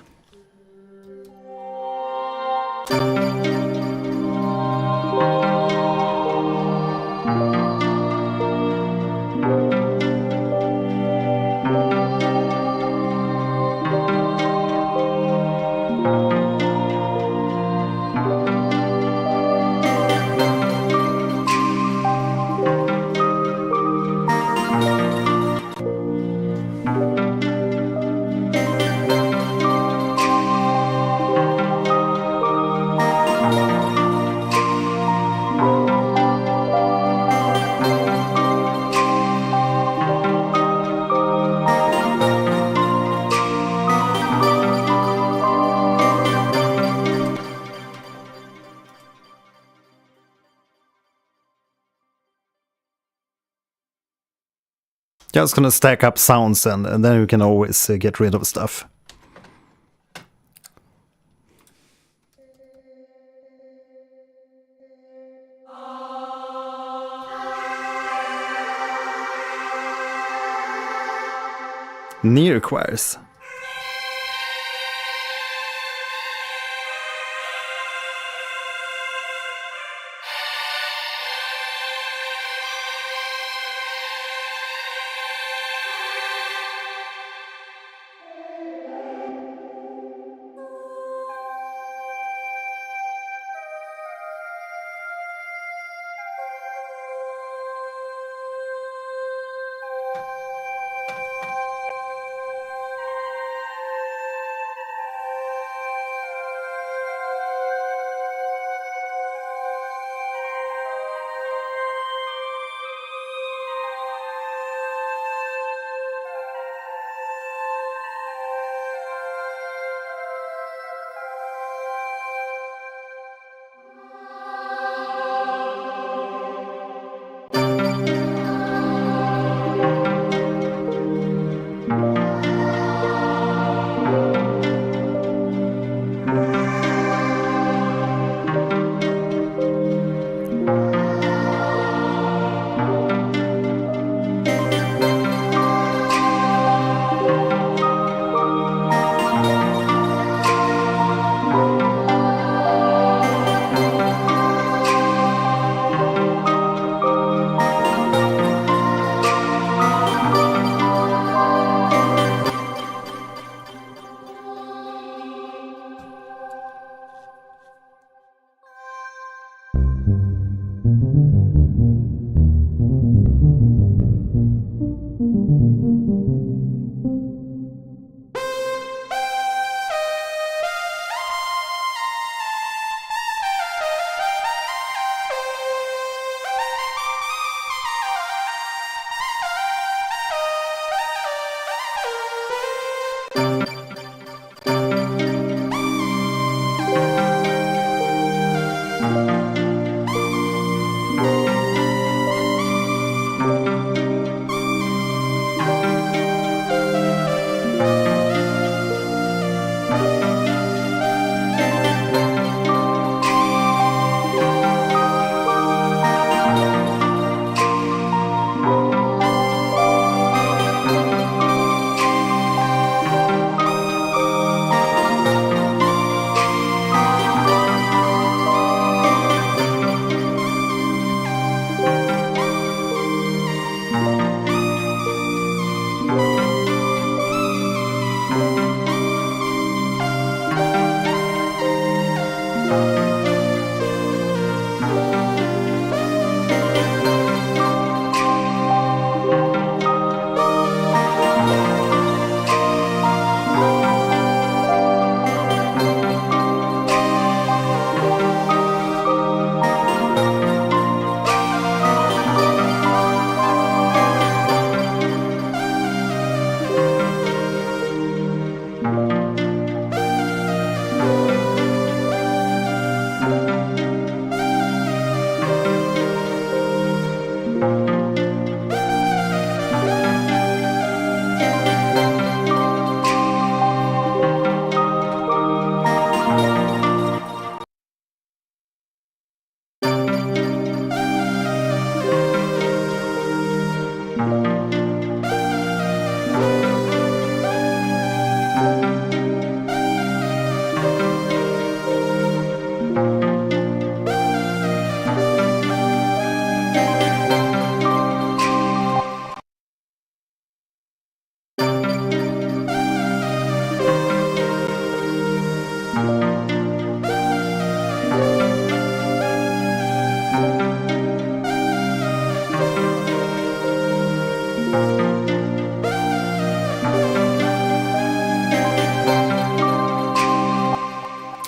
Just gonna stack up sounds and then you can always get rid of stuff. Near choirs.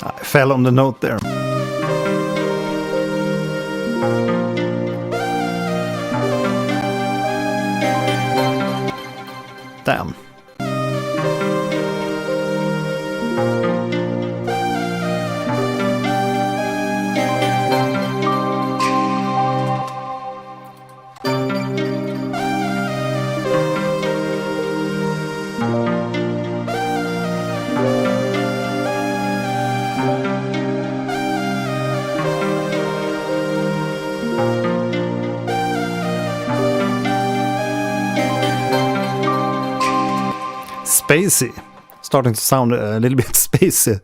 I fell on the note there. Damn. Spacey. Starting to sound a little bit spacey.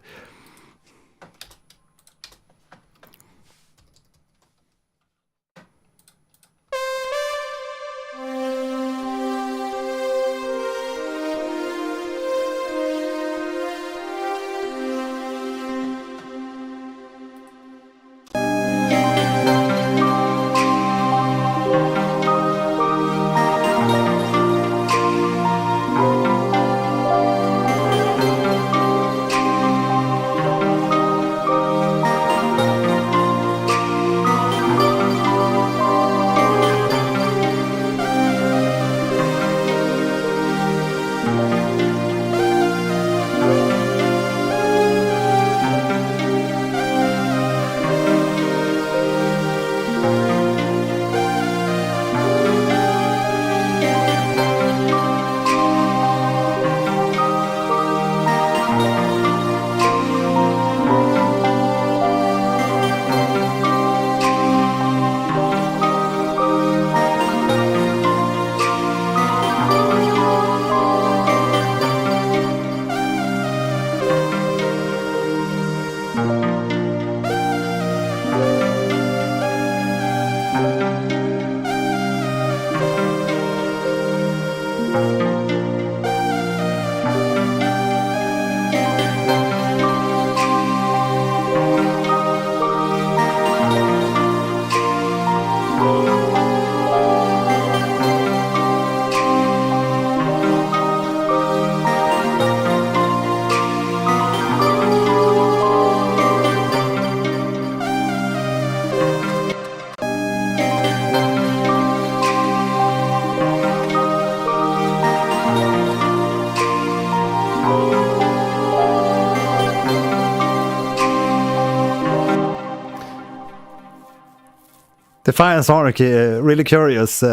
Defiance Anarchy, really curious.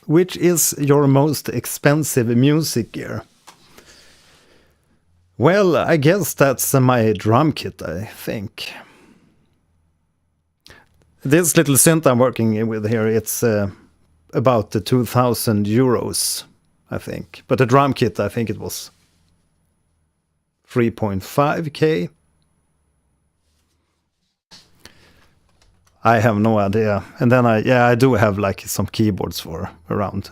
Which is your most expensive music gear? Well, I guess that's my drum kit, I think. This little synth I'm working with here, it's about the 2,000 euros, I think. But the drum kit, I think it was 3.5k. I have no idea. And then I do have like some keyboards for around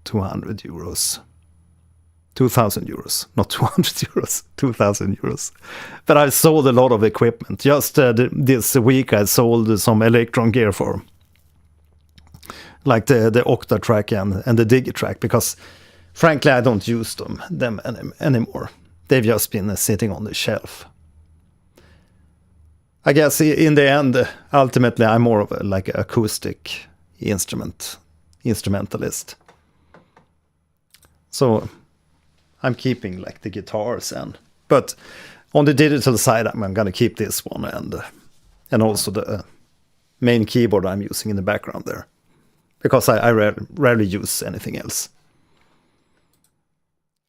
200 euros. 2,000 euros, not 200 euros, 2,000 euros. But I sold a lot of equipment. Just this week I sold some Electron gear for like the Octatrack and the Digitrack, because frankly I don't use them anymore. They've just been sitting on the shelf. I guess in the end, ultimately, I'm more of a like acoustic instrumentalist. So I'm keeping like the guitars but on the digital side, I'm gonna keep this one and also the main keyboard I'm using in the background there, because I rarely use anything else.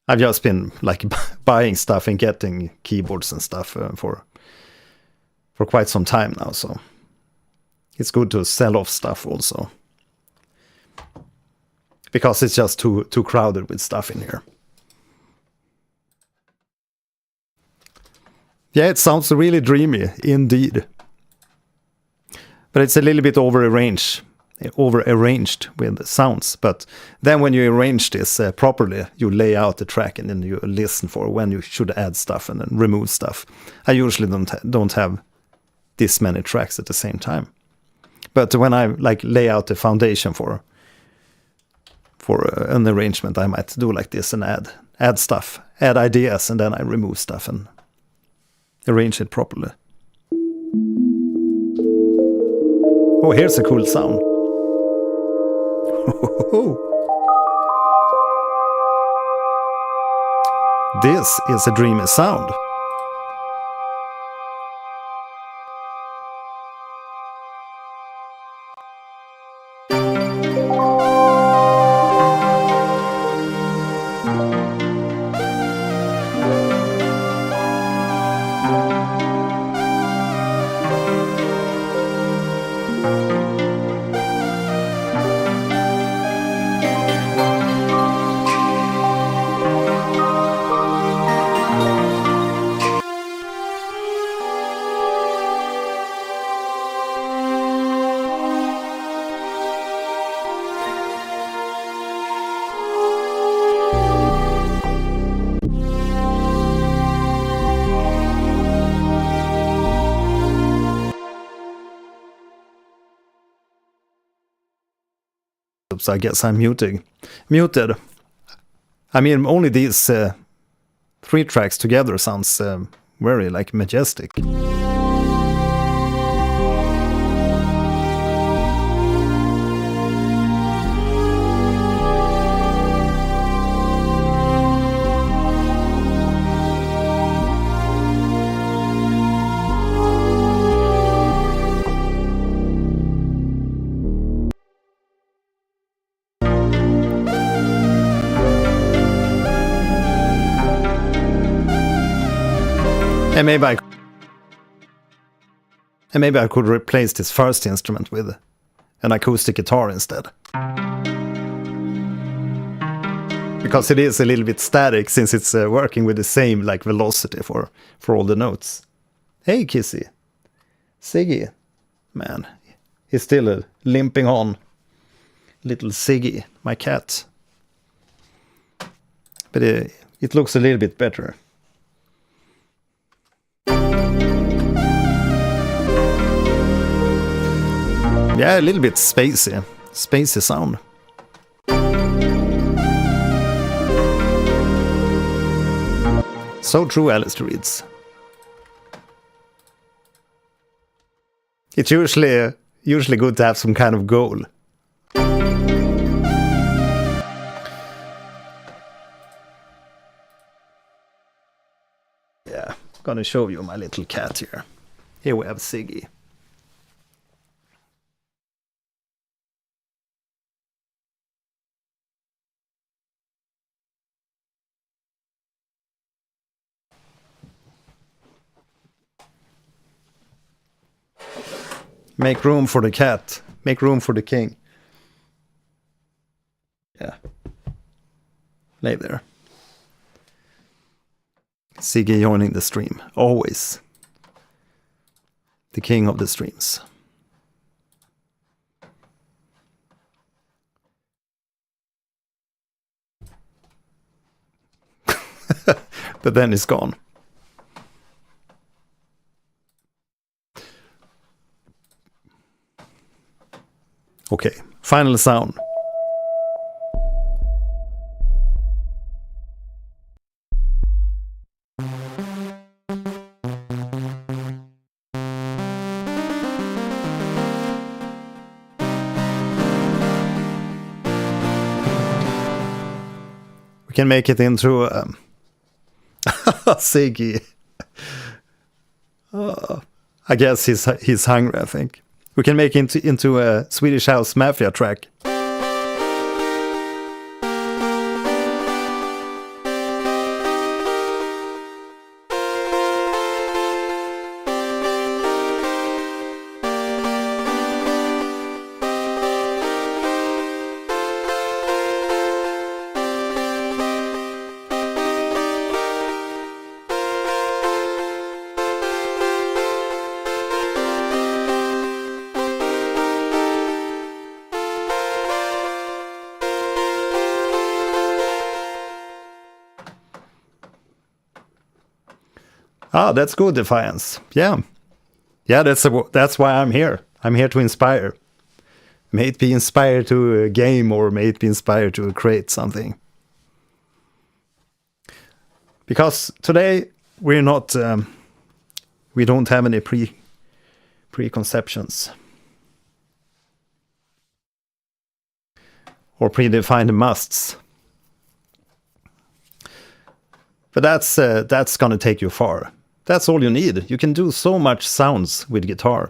I've just been like buying stuff and getting keyboards and stuff for quite some time now, so it's good to sell off stuff also, because it's just too crowded with stuff in here. Yeah, it sounds really dreamy indeed, but it's a little bit over-arranged with the sounds. But then when you arrange this properly, you lay out the track and then you listen for when you should add stuff and then remove stuff. I usually don't have this many tracks at the same time, but when I like lay out the foundation for for an arrangement, I might do like this and add stuff, add ideas, and then I remove stuff and arrange it properly. Oh, here's a cool sound. This is a dreamy sound. So I guess I'm muted. I mean, only these 3 tracks together sounds very like majestic. And maybe I could replace this first instrument with an acoustic guitar instead. Because it is a little bit static since it's working with the same like velocity for all the notes. Hey Kissy. Siggy. Man, he's still limping on. Little Siggy, my cat. But it looks a little bit better. Yeah, a little bit spacey sound. So true, Alistair Reeds. It's usually good to have some kind of goal. Yeah, gonna show you my little cat here. Here we have Siggy. Make room for the cat. Make room for the king. Yeah. Lay there. Siggy joining the stream. Always. The king of the streams. But then it's gone. Okay, final sound. We can make it into Siggy. I guess he's hungry, I think. We can make it into a Swedish House Mafia track. Ah, that's good, Defiance. Yeah. Yeah, that's why I'm here. I'm here to inspire. May it be inspired to a game, or may it be inspired to create something. Because today we're not, we don't have any preconceptions or predefined musts. But that's gonna take you far. That's all you need. You can do so much sounds with guitar.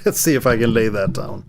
Let's see if I can lay that down.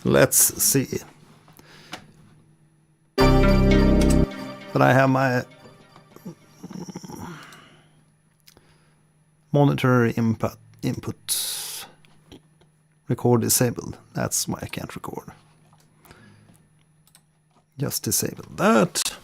Let's see. But I have my monitor input record disabled. That's why I can't record. Just disable that.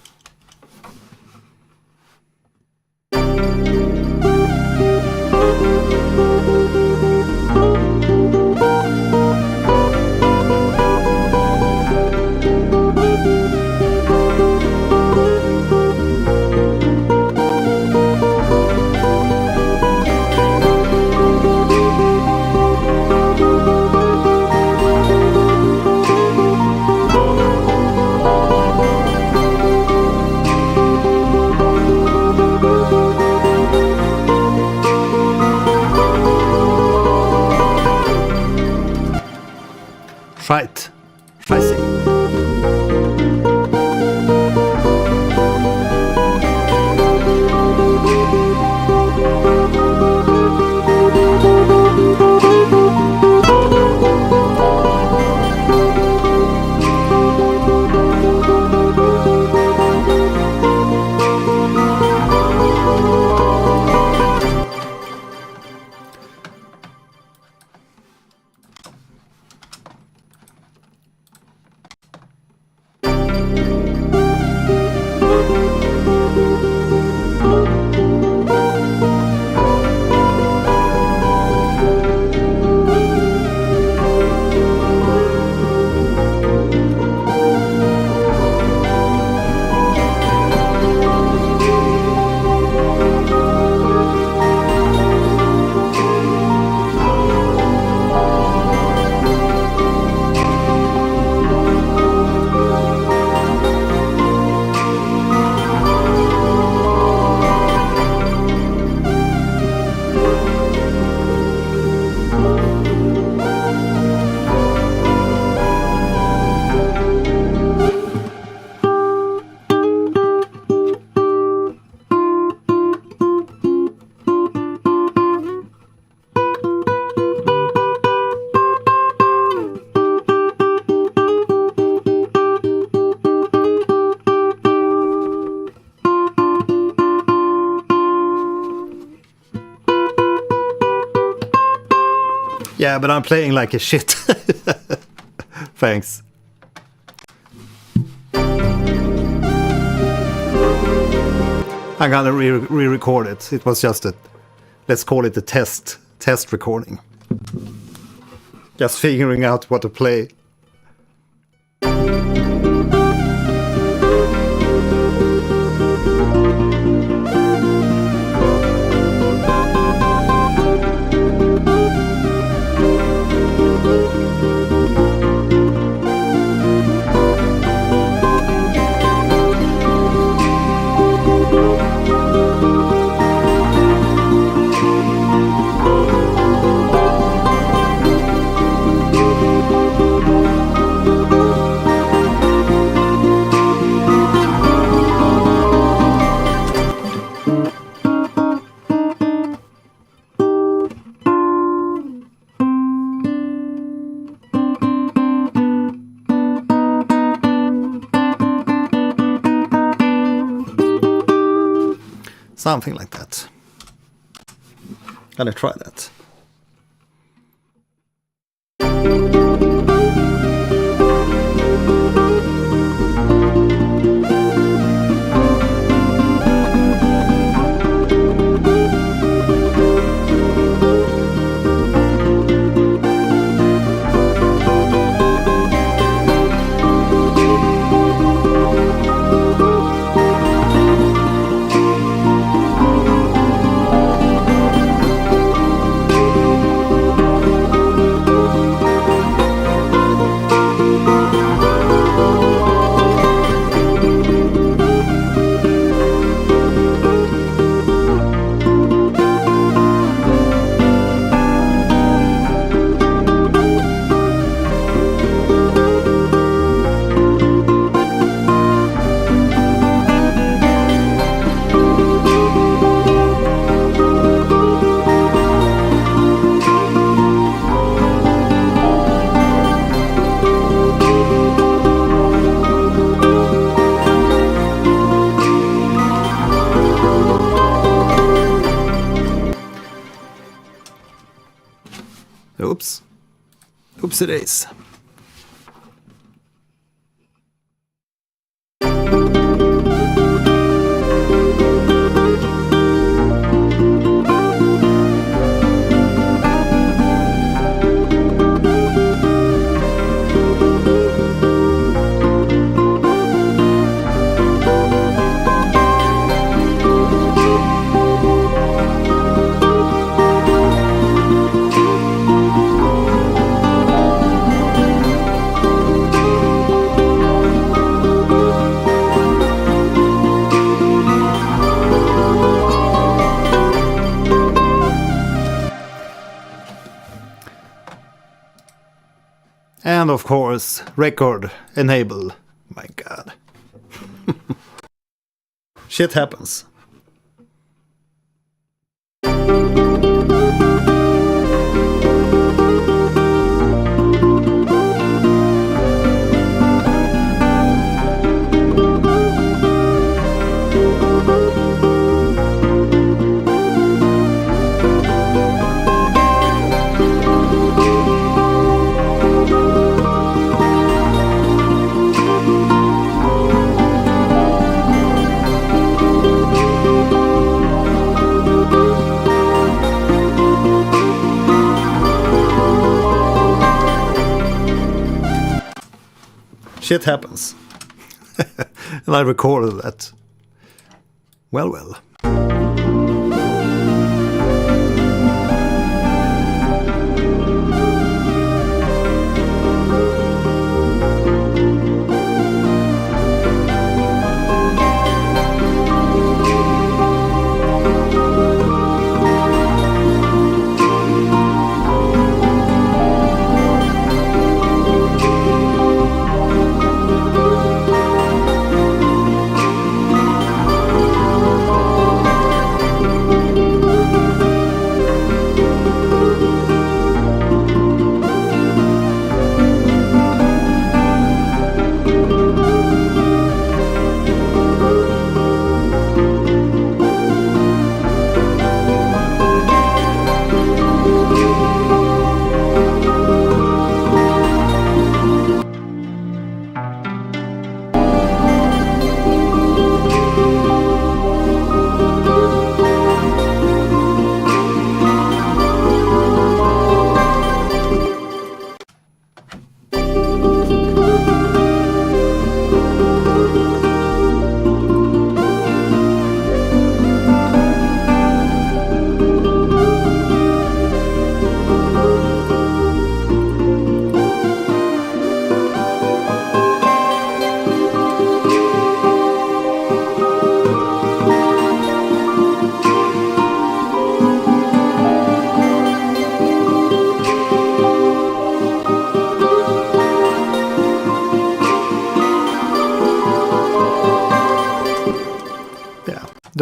Yeah, but I'm playing like a shit. Thanks. I'm gonna re-record it. It was just a, let's call it a test recording. Just figuring out what to play. Something like that. Gonna try that. Oops. Oopsie days. And of course, record enable. My god. Shit happens. Shit happens. And I recorded that. Well, well.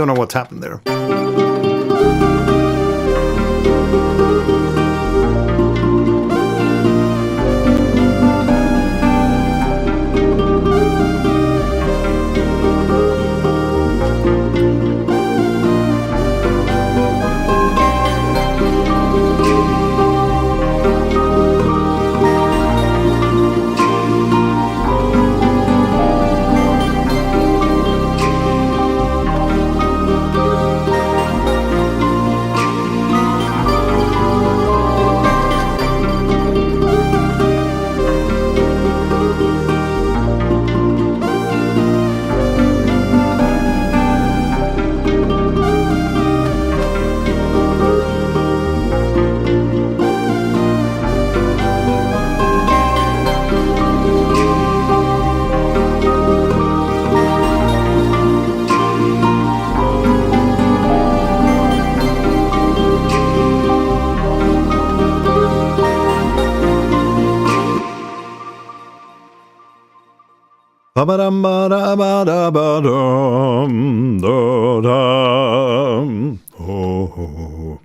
don't know what happened there. Oh.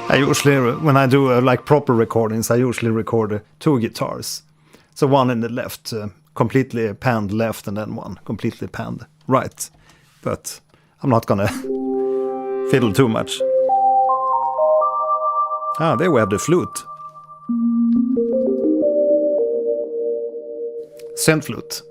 I usually, when I do like proper recordings, I usually record 2 guitars. So one in the left, completely panned left, and then one completely panned right. But I'm not gonna fiddle too much. Ah, there we have the flute. Synth flute.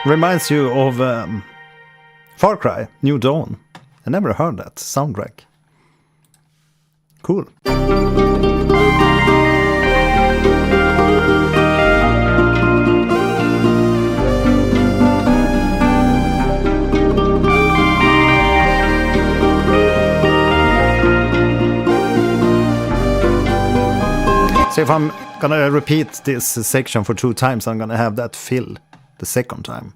Reminds you of Far Cry, New Dawn. I never heard that soundtrack. Cool. So if I'm gonna repeat this section for 2 times, I'm gonna have that fill the second time.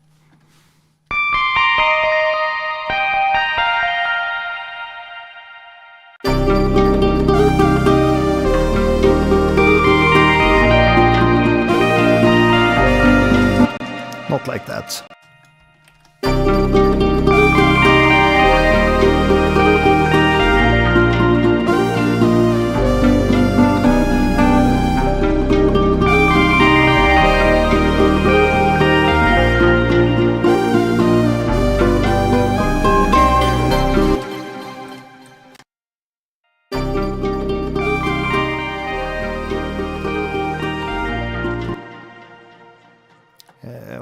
Not like that.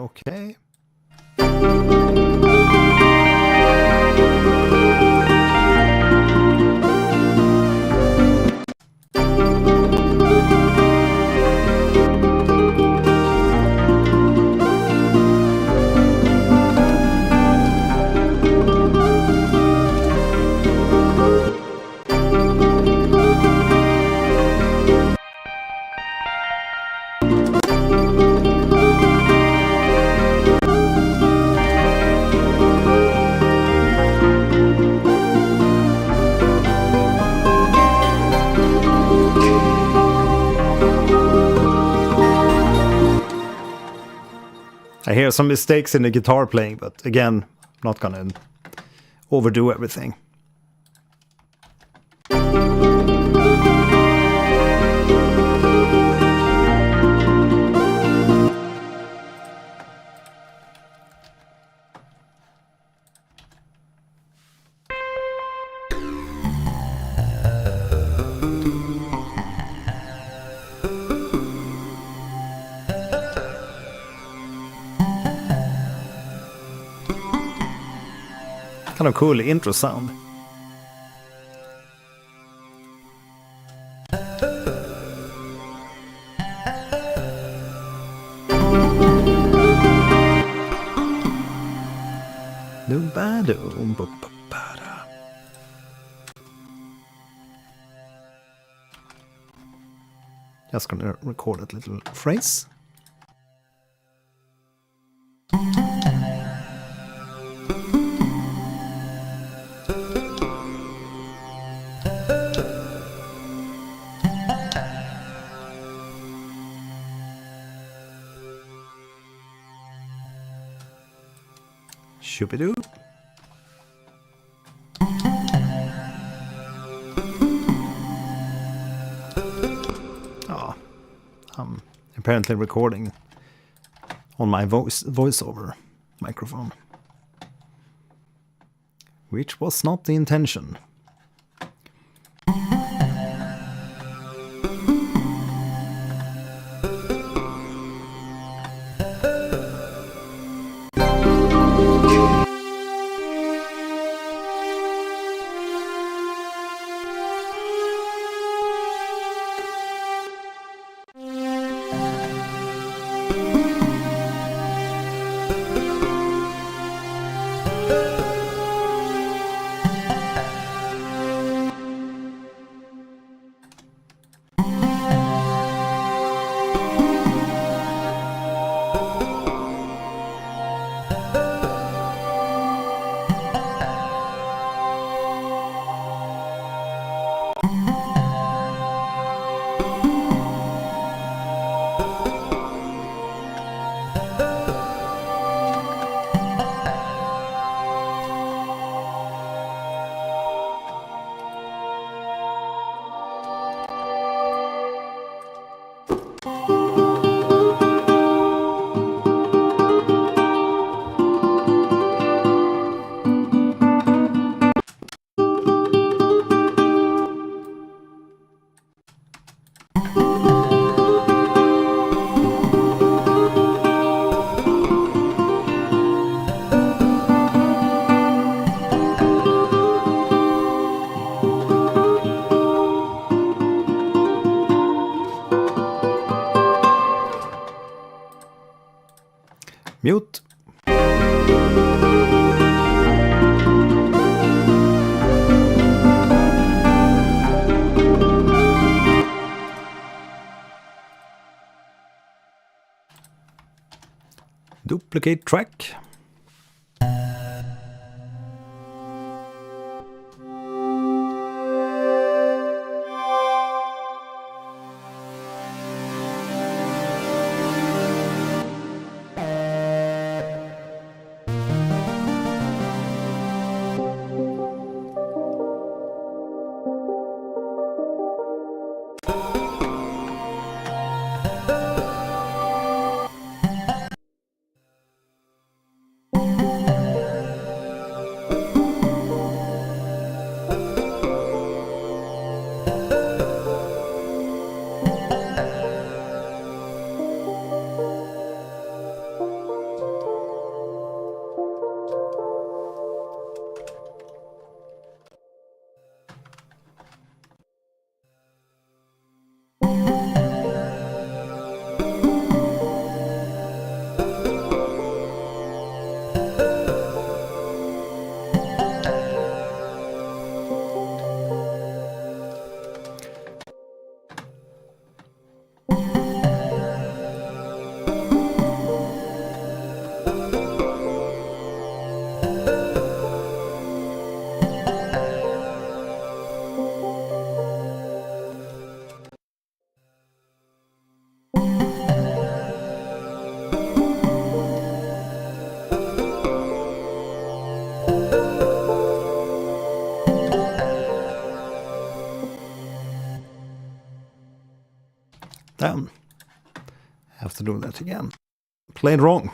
Okay. I hear some mistakes in the guitar playing, but again, I'm not gonna overdo everything. Kind of cool intro sound. Just gonna record a little phrase. Shoopidoo. Oh, I'm apparently recording on my voiceover microphone, which was not the intention. Mute. Duplicate track. Damn. Have to do that again. Played wrong.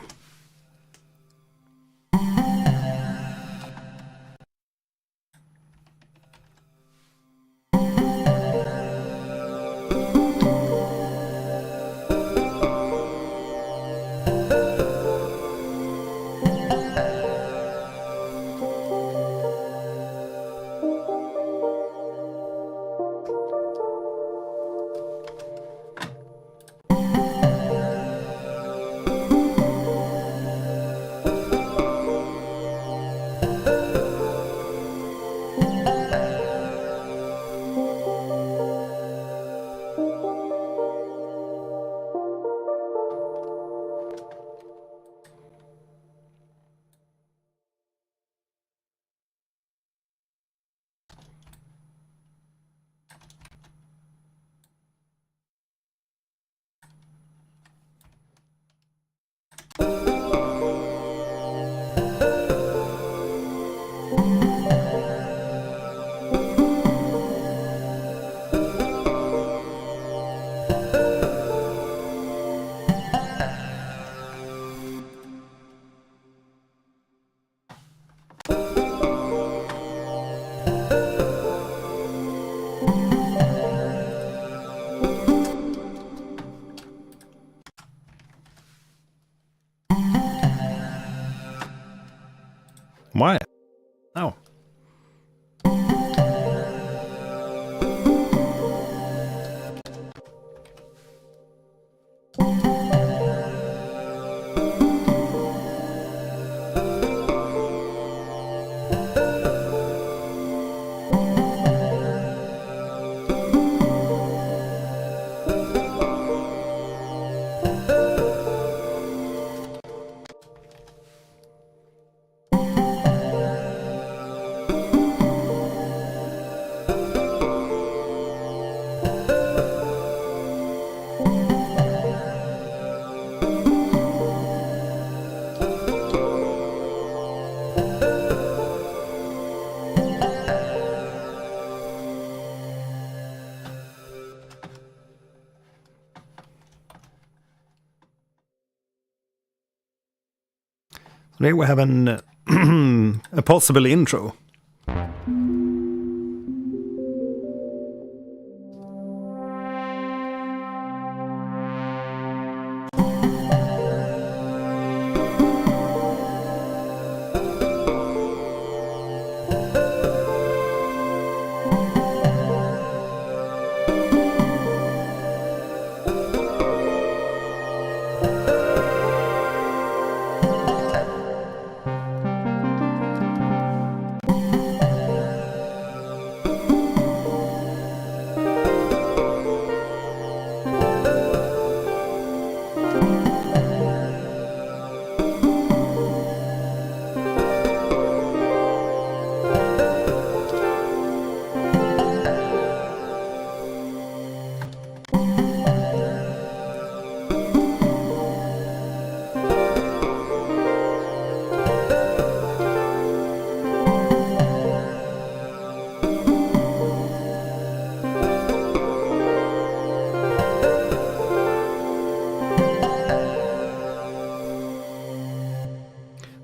Why? No. There we have an a possible intro.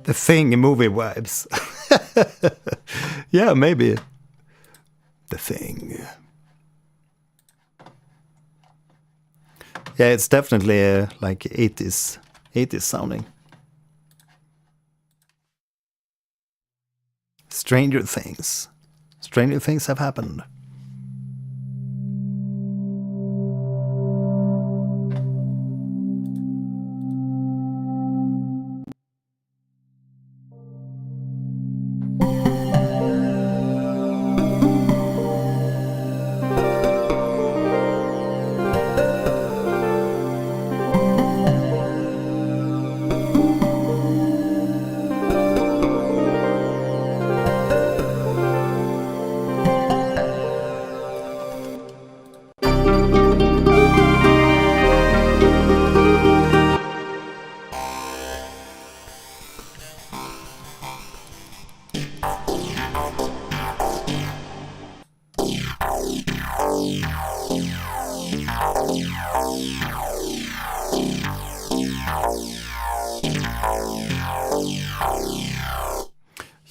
The Thing movie vibes. Yeah, maybe. The Thing. Yeah, it's definitely like 80s sounding. Stranger Things. Stranger things have happened.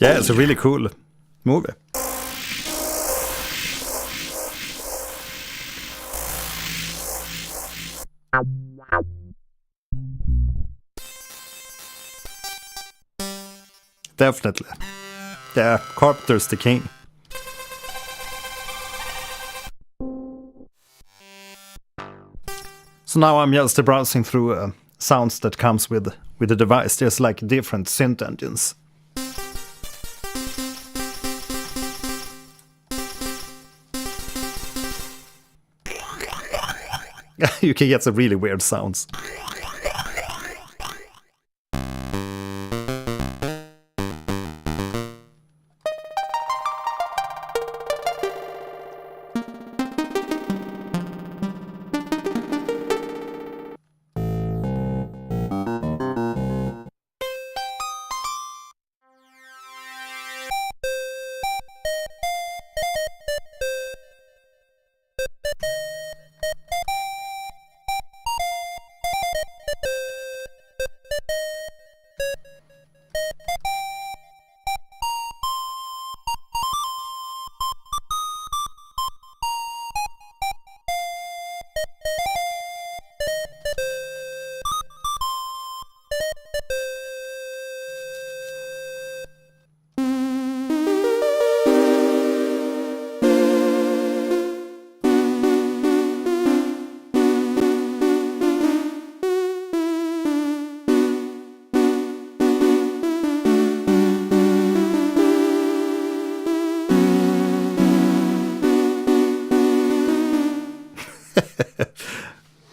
Yeah, it's a really cool movie. Definitely. Yeah, Carpenter's the king. So now I'm just browsing through sounds that comes with the device. There's like different synth engines. You can get some really weird sounds.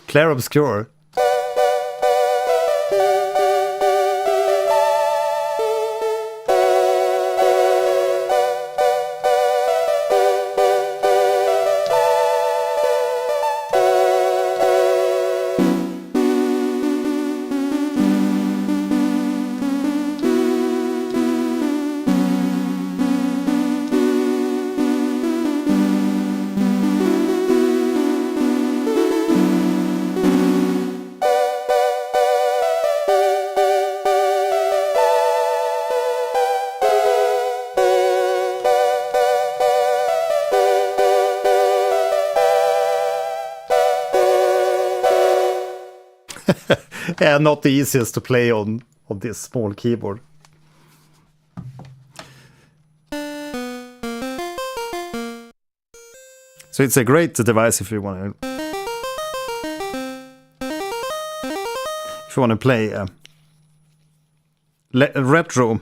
Clair Obscure. Yeah, not the easiest to play on this small keyboard. So it's a great device if you want to play retro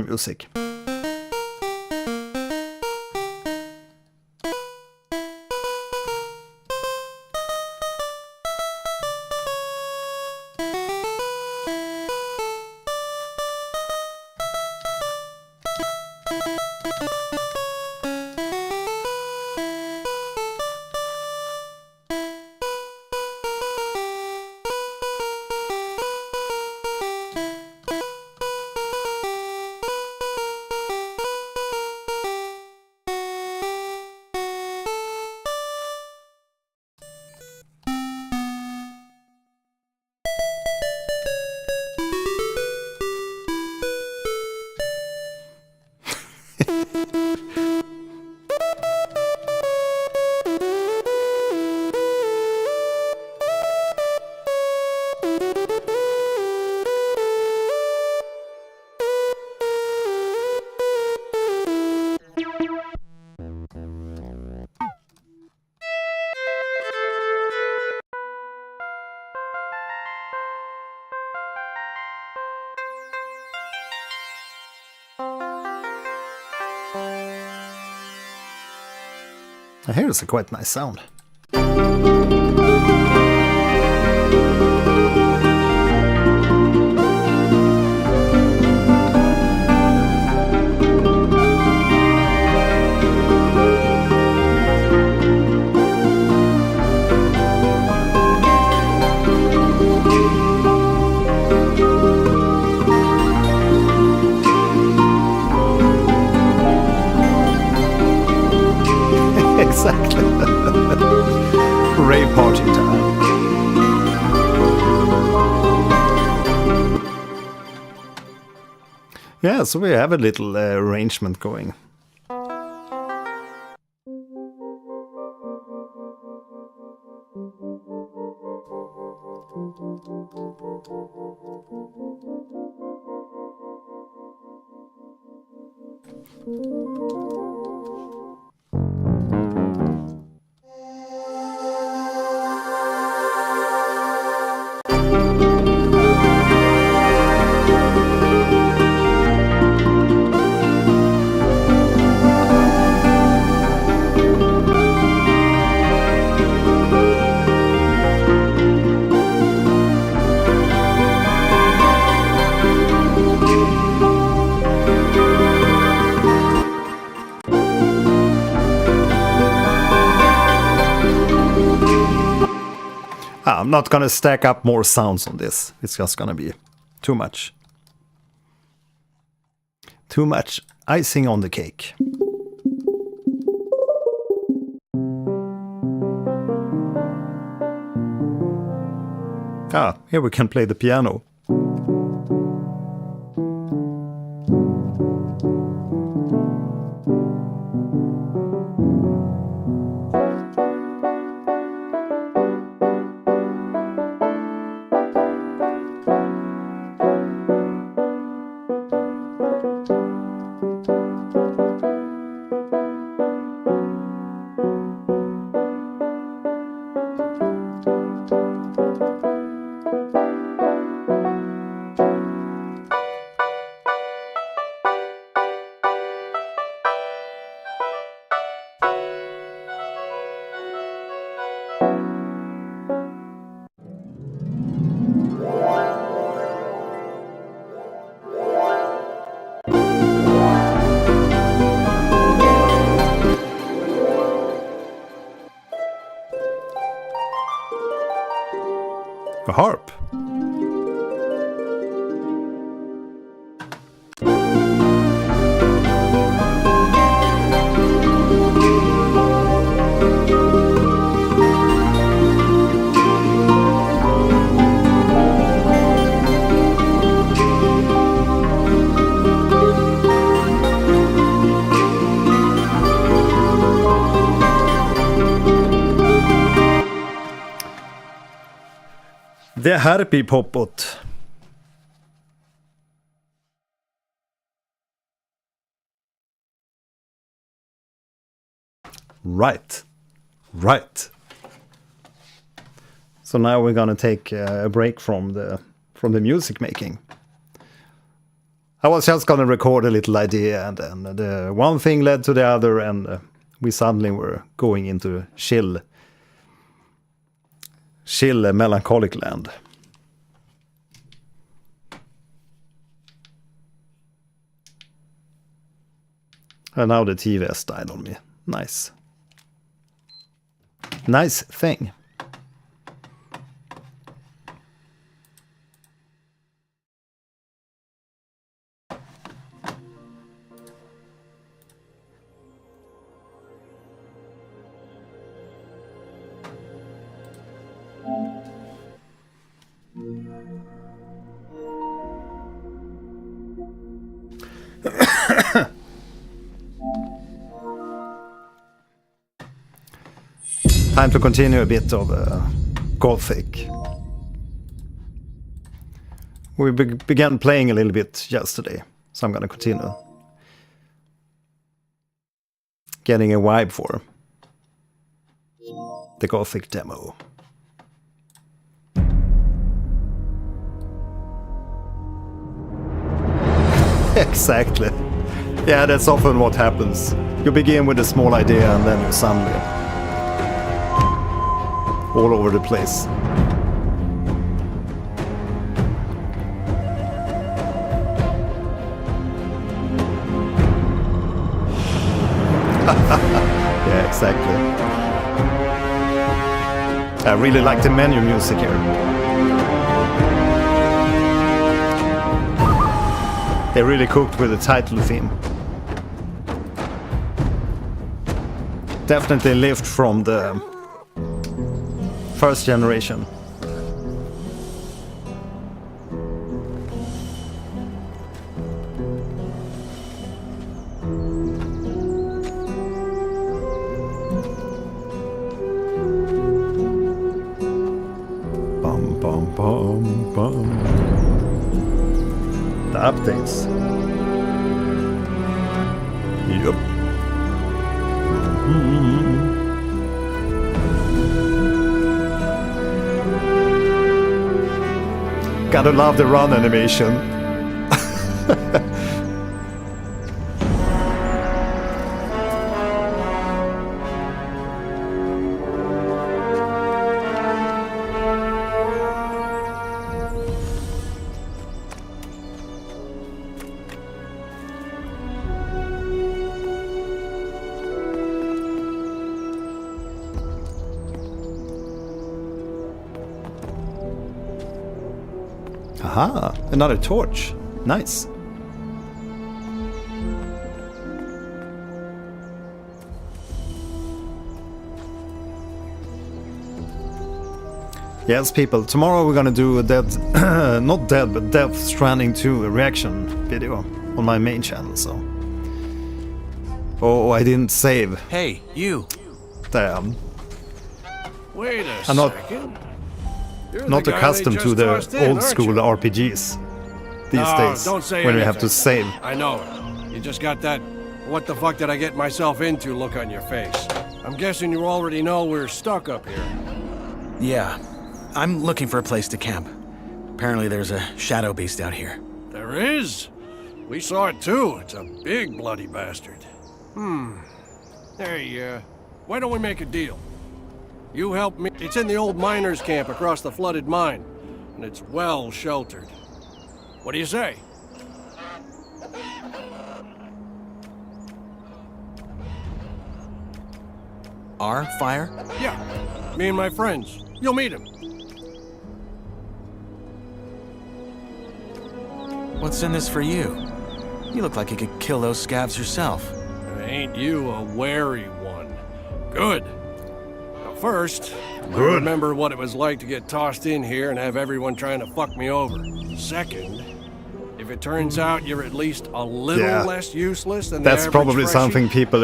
music. Here is a quite nice sound. Exactly. Rave party time. Yeah, so we have a little arrangement going. I'm not gonna stack up more sounds on this. It's just gonna be too much. Too much icing on the cake. Here we can play the piano. A harp. Det harpipoppot. Right. So now we're gonna take a break from the music making. I was just gonna record a little idea, and then the one thing led to the other, and we suddenly were going into chill melancholic land. And now the TV has died on me. Nice. Nice thing. Time to continue a bit of Gothic. We began playing a little bit yesterday, so I'm gonna continue getting a vibe for the Gothic demo. Exactly. Yeah, that's often what happens. You begin with a small idea and then you suddenly all over the place. Yeah, exactly. I really like the menu music here. They really cooked with the title theme. Definitely lift from the first generation. updates. Yep. Gotta love the run animation. Aha, another torch. Nice. Yes, people, tomorrow we're gonna do a not Dead, but Death Stranding 2 a reaction video on my main channel, so. Oh, I didn't save. Hey, you. Damn. Wait a I'm not- second. You're Not the guy accustomed they to just the tossed in, old aren't school you? RPGs these No, days, don't say when we have to anything. save. I know it. You just got that what the fuck did I get myself into look on your face. I'm guessing you already know we're stuck up here. Yeah. I'm looking for a place to camp. Apparently there's a shadow beast out here. There is? We saw it too. It's a big bloody bastard. Hey, why don't we make a deal? You help me. It's in the old miners' camp across the flooded mine, and it's well sheltered. What do you say? Our fire? Yeah, me and my friends. You'll meet him. What's in this for you? You look like you could kill those scabs yourself. Ain't you a wary one? Good. Now first, I Good. remember what it was like to get tossed in here and have everyone trying to fuck me over. Second, if it turns out you're at least a little Yeah. less useless than the That's average probably freshie, something people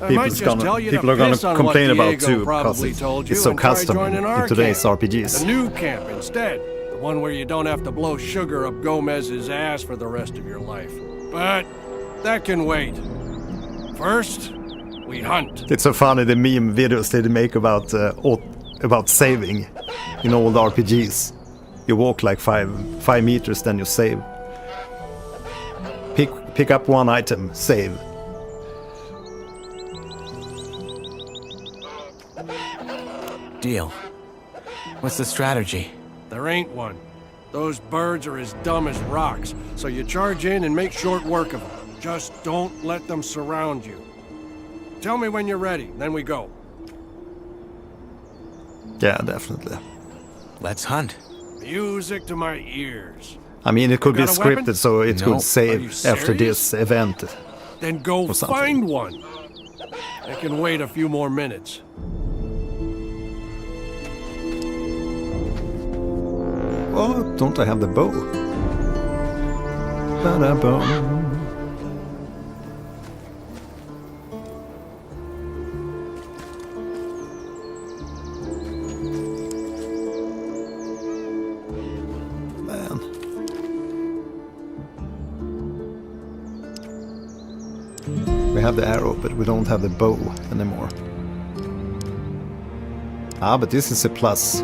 I might are just tell you to gonna piss on complain what about Diego too, because probably told you it's so and try custom joining our in today's camp. RPGs. The new camp instead. The one where you don't have to blow sugar up Gomez's ass for the rest of your life. But that can wait. First, we hunt. It's so funny, the meme videos they make about saving in old RPGs. You walk like five meters, then you save. Pick up one item, save. Deal. What's the strategy? There ain't one. Those birds are as dumb as rocks, so you charge in and make short work of them. Just don't let them surround you. Tell me when you're ready, then we go. Yeah, definitely. Let's hunt. Music to my ears. I mean, it could be Got a weapon? scripted, so it No. could Are you save after serious? this event. Then go Or something. find one. I can wait a few more minutes. Oh, don't I have the bow? Ba-da-bum. Man. We have the arrow, but we don't have the bow anymore. Ah, but this is a plus.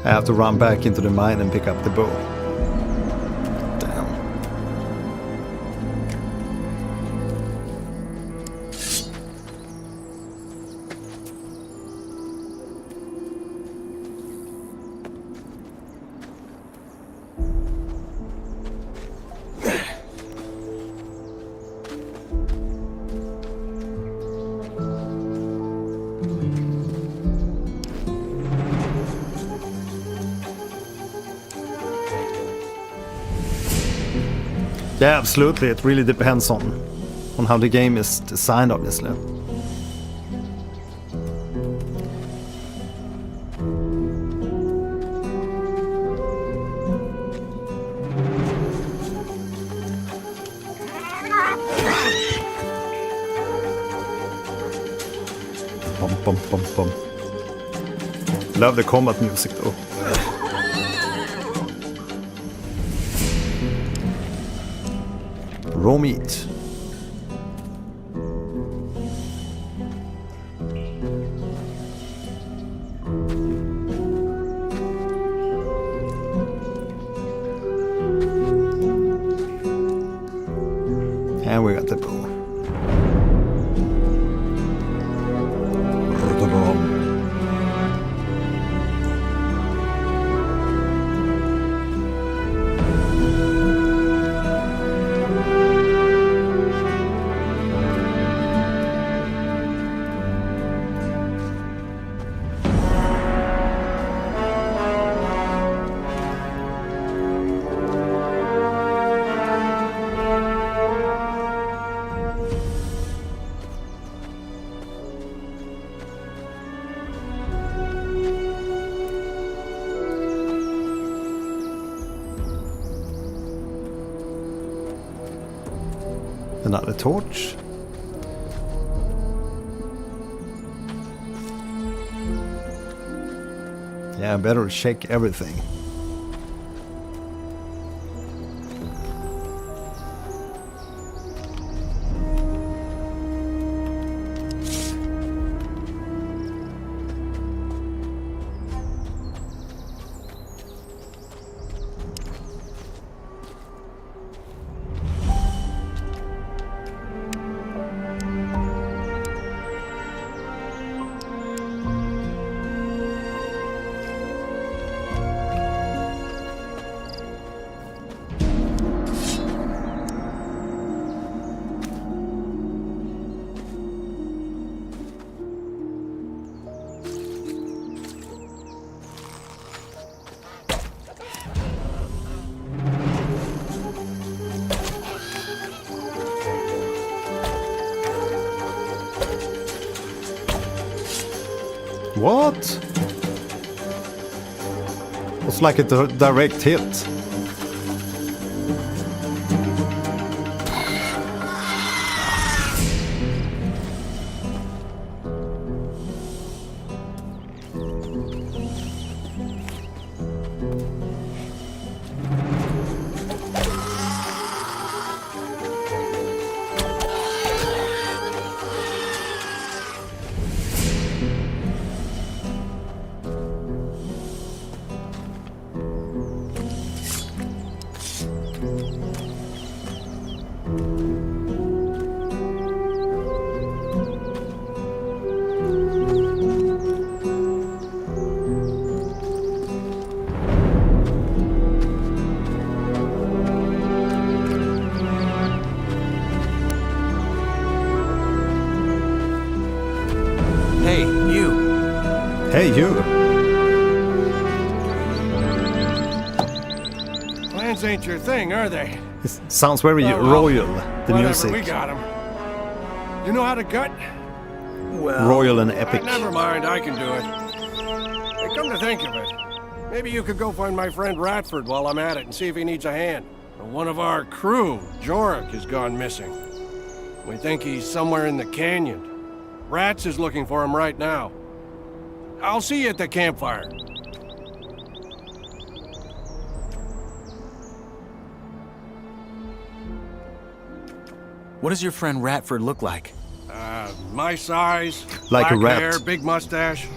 I have to run back into the mine and pick up the bow. Damn. Yeah, absolutely. It really depends on how the game is designed, obviously. Bum, bum, bum, bum. Love the combat music though. Raw meat. And we got the bow. Another torch. Yeah, better check everything. What? It was like a direct hit. Hey, you. Hey, you. Plans ain't your thing, are they? It sounds very Well, royal, the whatever, music. we got him. You know how to gut? Well, Royal and epic. Never mind, I can do it. Hey, come to think of it, maybe you could go find my friend Ratford while I'm at it and see if he needs a hand. One of our crew, Jorik, has gone missing. We think he's somewhere in the canyon. Rats is looking for him right now. I'll see you at the campfire. what does your friend Ratford look like? My size, Like a black rat. hair, big mustache.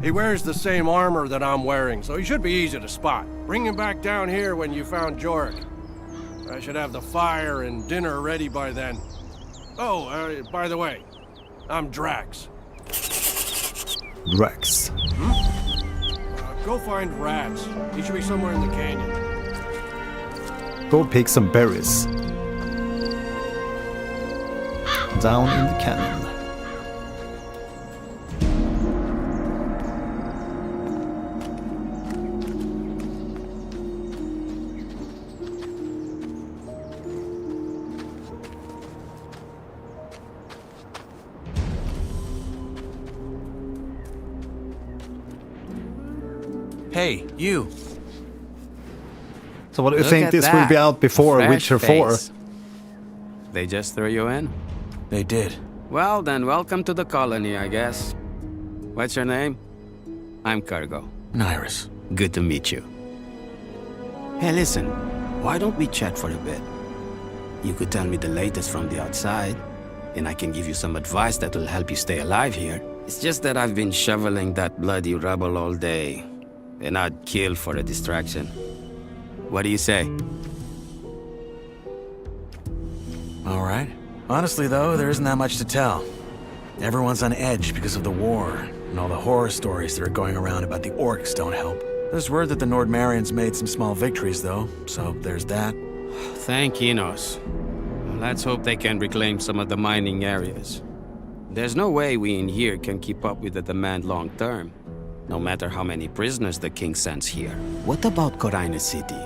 He wears the same armor that I'm wearing, so he should be easy to spot. Bring him back down here when you found Jorik. I should have the fire and dinner ready by then. Oh, by the way, I'm Drax. Drax. Go find Rats. He should be somewhere in the canyon. Go pick some berries. Down in the canyon. Hey, you. So what do you Look think at this will that. be out before Fresh Witcher 4? face. They just threw you in? They did. Well, then welcome to the colony, I guess. What's your name? I'm Cargo. Nyrus. Good to meet you. Hey, listen. Why don't we chat for a bit? You could tell me the latest from the outside, and I can give you some advice that will help you stay alive here. It's just that I've been shoveling that bloody rubble all day, and I'd kill for a distraction. What do you say? All right. Honestly, though, there isn't that much to tell. Everyone's on edge because of the war, and all the horror stories that are going around about the orcs don't help. There's word that the Nordmarians made some small victories, though, so there's that. Thank Enos. Let's hope they can reclaim some of the mining areas. There's no way we in here can keep up with the demand long term, no matter how many prisoners the king sends here. What about Corina City?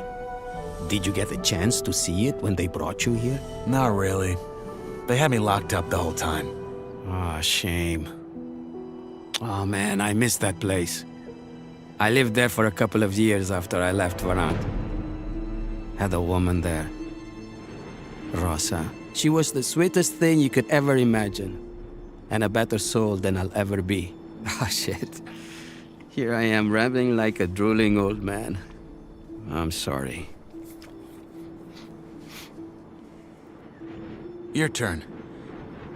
Did you get a chance to see it when they brought you here? Not really. They had me locked up the whole time. Ah, shame. Oh man, I miss that place. I lived there for a couple of years after I left Aran. Had a woman there. Rosa. She was the sweetest thing you could ever imagine. And a better soul than I'll ever be. Ah, shit. Here I am rambling like a drooling old man. I'm sorry. Your turn.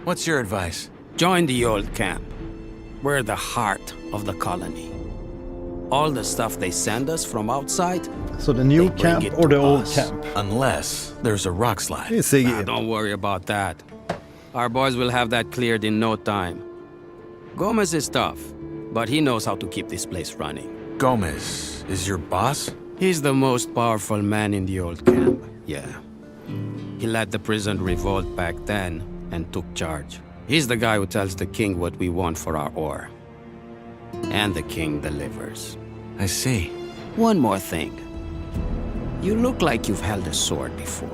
What's your advice? Join the old camp. We're the heart of the colony. All the stuff they send us from outside. So the new They bring camp it or the to old us. camp? Unless there's a rock slide. Hey, Siggy. Nah, don't worry about that. Our boys will have that cleared in no time. Gomez is tough, but he knows how to keep this place running. Gomez is your boss? He's the most powerful man in the old camp, yeah. He led the prison revolt back then and took charge. He's the guy who tells the king what we want for our ore. And the king delivers. I see. One more thing. You look like you've held a sword before.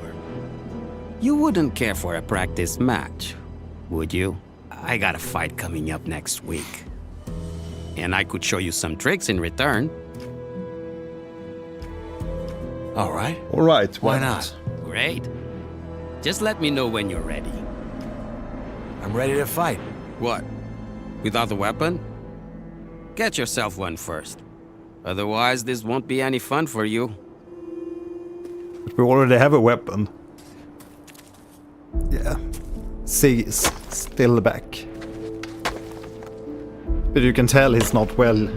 You wouldn't care for a practice match, would you? I got a fight coming up next week. And I could show you some tricks in return. All right. All right, Why not? Great. Just let me know when you're ready. I'm ready to fight. What? Without a weapon? Get yourself one first. Otherwise, this won't be any fun for you. We already have a weapon. Yeah. Sig is still back. But you can tell he's not well.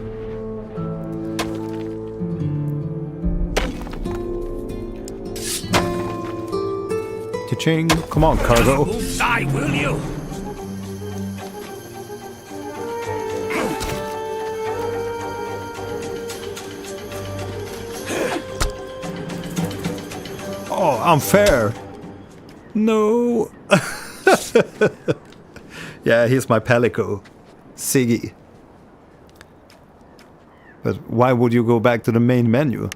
Cha-ching. Come on, Cargo. Die, will you? Oh, unfair. No. Yeah, here's my Palico. Siggy. But why would you go back to the main menu?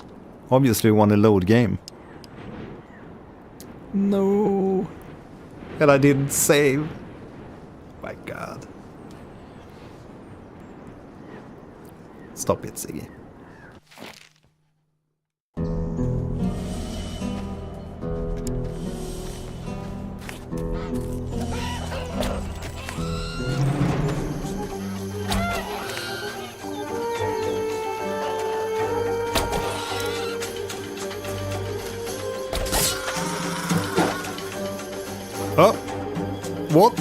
Obviously you want to load game. No. And I didn't save. My god. Stop it, Siggy. Oh, what?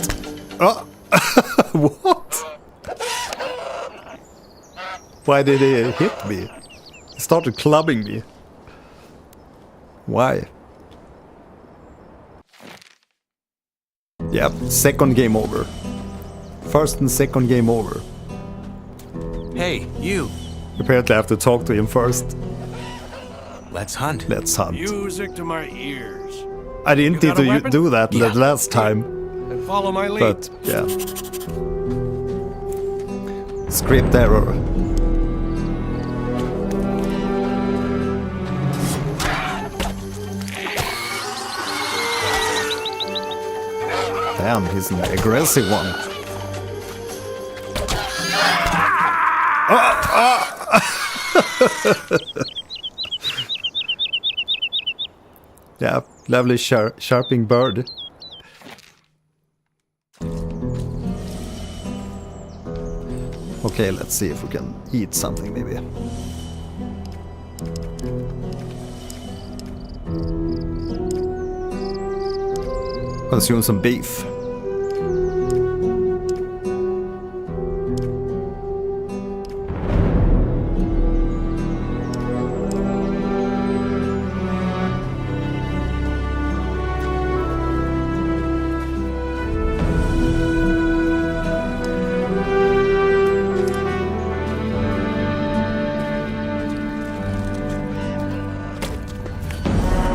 What? Why did he hit me? He started clubbing me. Why? Yep, second game over. First and second game over. Hey, you. Apparently I have to talk to him first. Let's hunt. Let's hunt. Music to my ears. I didn't You need got a to weapon? do that the last time, And follow my lead. but yeah. Script error. Damn, he's an aggressive one. Yeah, lovely sharping bird. Okay, let's see if we can eat something maybe. Consume some beef.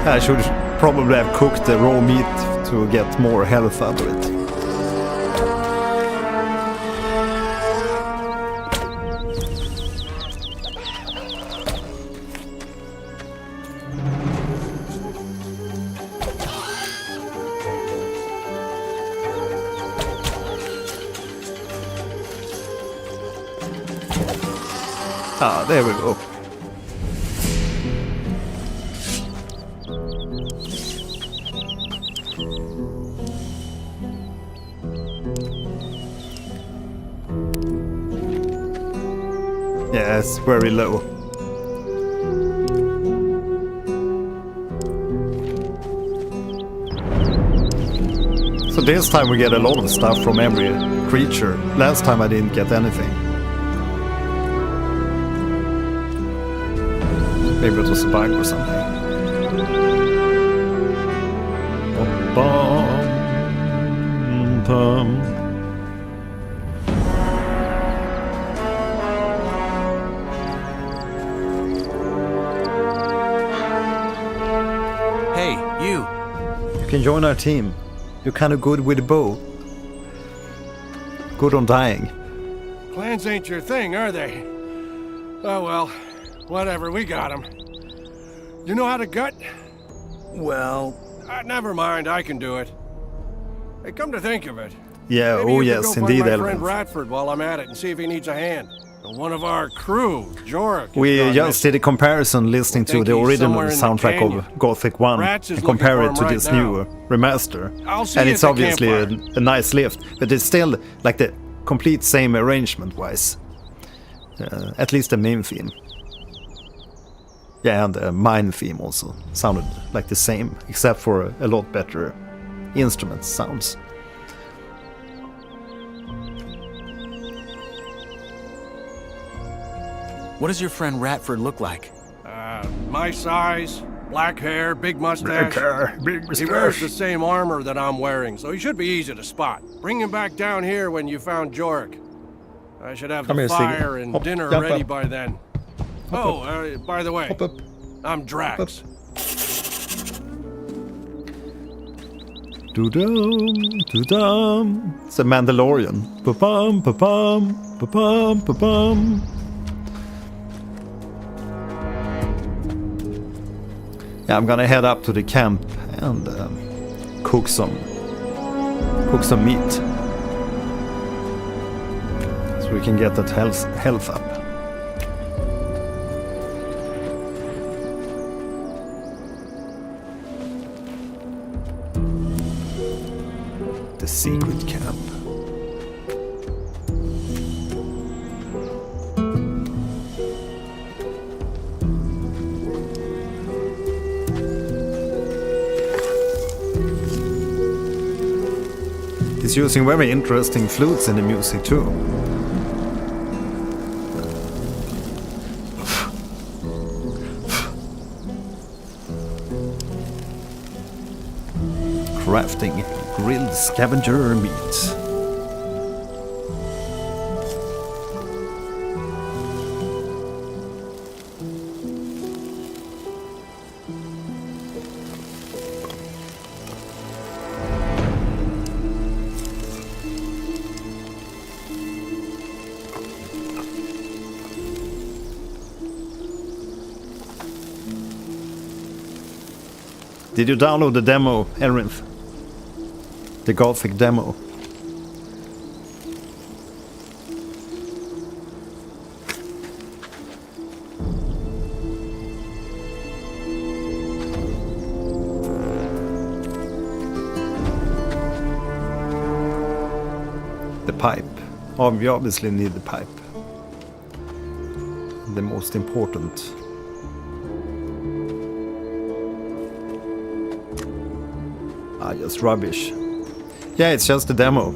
I should probably have cooked the raw meat to get more health out of it. Ah, there we go. Yeah, it's very low. So this time we get a lot of stuff from every creature. Last time I didn't get anything. Maybe it was a bug or something. Hey, you. You can join our team. You're kind of good with a bow. Good on dying. Clans ain't your thing, are they? Oh well, whatever, we got him. You know how to gut? Well, Never mind, I can do it. Hey, come to think of it. Yeah, maybe oh you yes, could go indeed, find my friend Elven. Radford while I'm at it and see if he needs a hand. One of our crew, Jorik. We just did a comparison listening to think the he's original somewhere in the soundtrack canyon. of Gothic 1 Rats is and compare looking it for to him this right new now. remaster. I'll see And you it's at the obviously campfire. a nice lift, but it's still like the complete same arrangement-wise. At least the main theme. Yeah, and the mine theme also sounded like the same, except for a lot better instrument sounds. what does your friend Ratford look like? My size, black hair, big mustache. Big He wears the same armor that I'm wearing, so he should be easy to spot. Bring him back down here when you found Jorik. I should have Come the here, Siggy. fire and Hop, dinner jump ready up. by then. By the way, Hop up. I'm Drax. Do-dum, do-dum. It's a Mandalorian. Ba-bum, ba-bum, ba-bum, ba-bum. Yeah, I'm gonna head up to the camp and cook some meat, so we can get that health up. The secret camp. He's using very interesting flutes in the music too. Crafting grilled scavenger meat. Did you download the demo, Aran? The Gothic demo? The pipe. Oh, we obviously need the pipe. the most important. Just rubbish. Yeah, it's just a demo.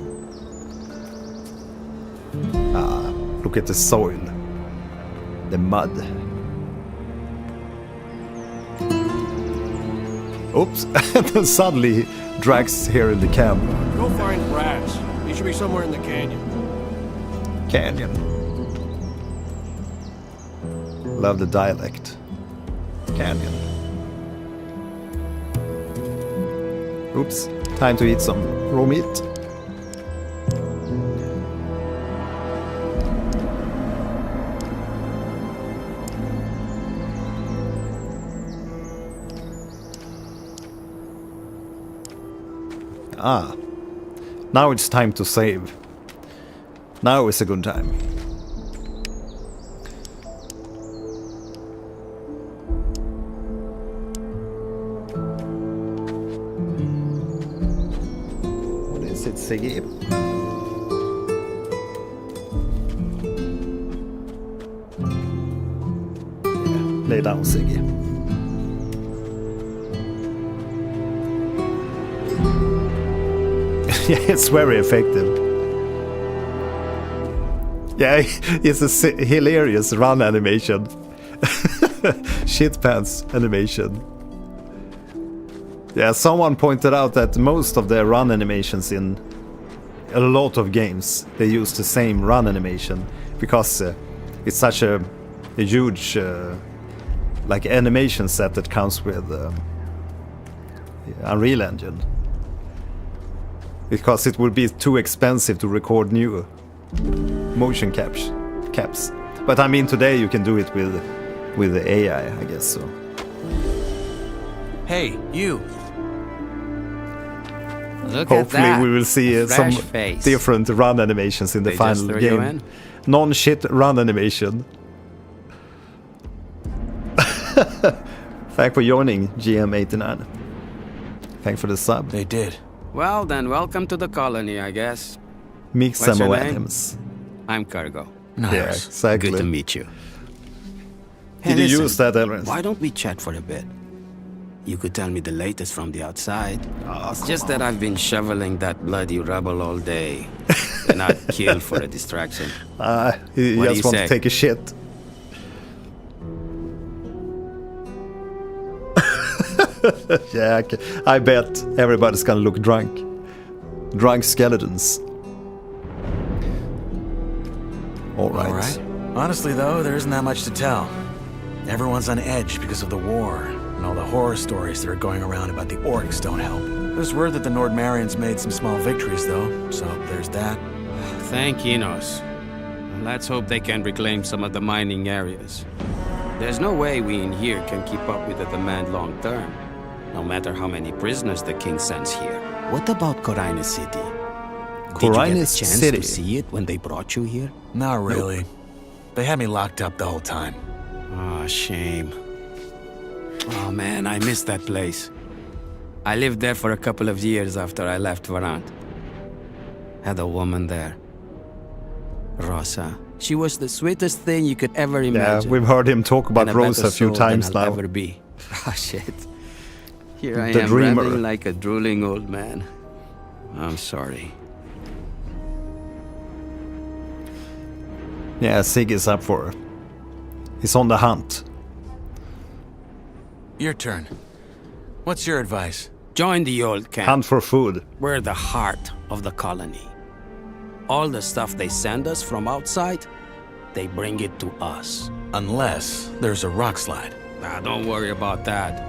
Look at the soil. The mud. Oops, and then suddenly Drax here in the camp. Go find rats. He should be somewhere in the canyon. Canyon. Love the dialect. Canyon. Oops, time to eat some raw meat. Now it's time to save. Now is a good time. What is it, Siggy? Yeah, lay down, Siggy. Yeah, it's very effective. Yeah, it's a hilarious run animation. Shit pants animation. Yeah, someone pointed out that most of the run animations in a lot of games, they use the same run animation because it's such a huge like animation set that comes with Unreal Engine. Because it would be too expensive to record new motion caps. But I mean, today you can do it with the AI, I guess so. Hey, you. Look Hopefully at that. we will see some face. different run animations in the They just final threw you game. in? Non-shit run animation. Thank for joining, GM89. Thank for the sub. They did. Well, then welcome to the colony, I guess. Mix What's some your name? Adams. I'm Cargo. Nice. Yeah, exactly. Good to meet you. Did you use that, Aran? Why don't we chat for a bit? You could tell me the latest from the outside. Oh, It's just that I've been shoveling that bloody rubble all day. And I'd kill for a distraction. You What do just you want say? to take a shit. Yeah, I bet everybody's gonna look drunk. Drunk skeletons. All right. Honestly, though, there isn't that much to tell. Everyone's on edge because of the war, and all the horror stories that are going around about the orcs don't help. There's word that the Nordmarians made some small victories, though, so there's that. Thank Enos. Let's hope they can reclaim some of the mining areas. There's no way we in here can keep up with the demand long term, no matter how many prisoners the king sends here. What about Corina City? Did you get a Corina chance City. to see it when they brought you here? Not really. They had me locked up the whole time. Oh, shame. Oh man, I miss that place. I lived there for a couple of years after I left Varant. Had a woman there. Rosa. She was the sweetest thing you could ever Yeah, imagine. we've heard him talk about And a Rosa better a few soul than times I'll now. ever be. Oh shit. Here I The am dreamer. rambling like a drooling old man. I'm sorry. Yeah, Sig is up for it. He's on the hunt. Your turn. What's your advice? Join the old camp. Hunt for food. We're the heart of the colony. All the stuff they send us from outside, they bring it to us. Unless there's a rock slide. Nah, don't worry about that.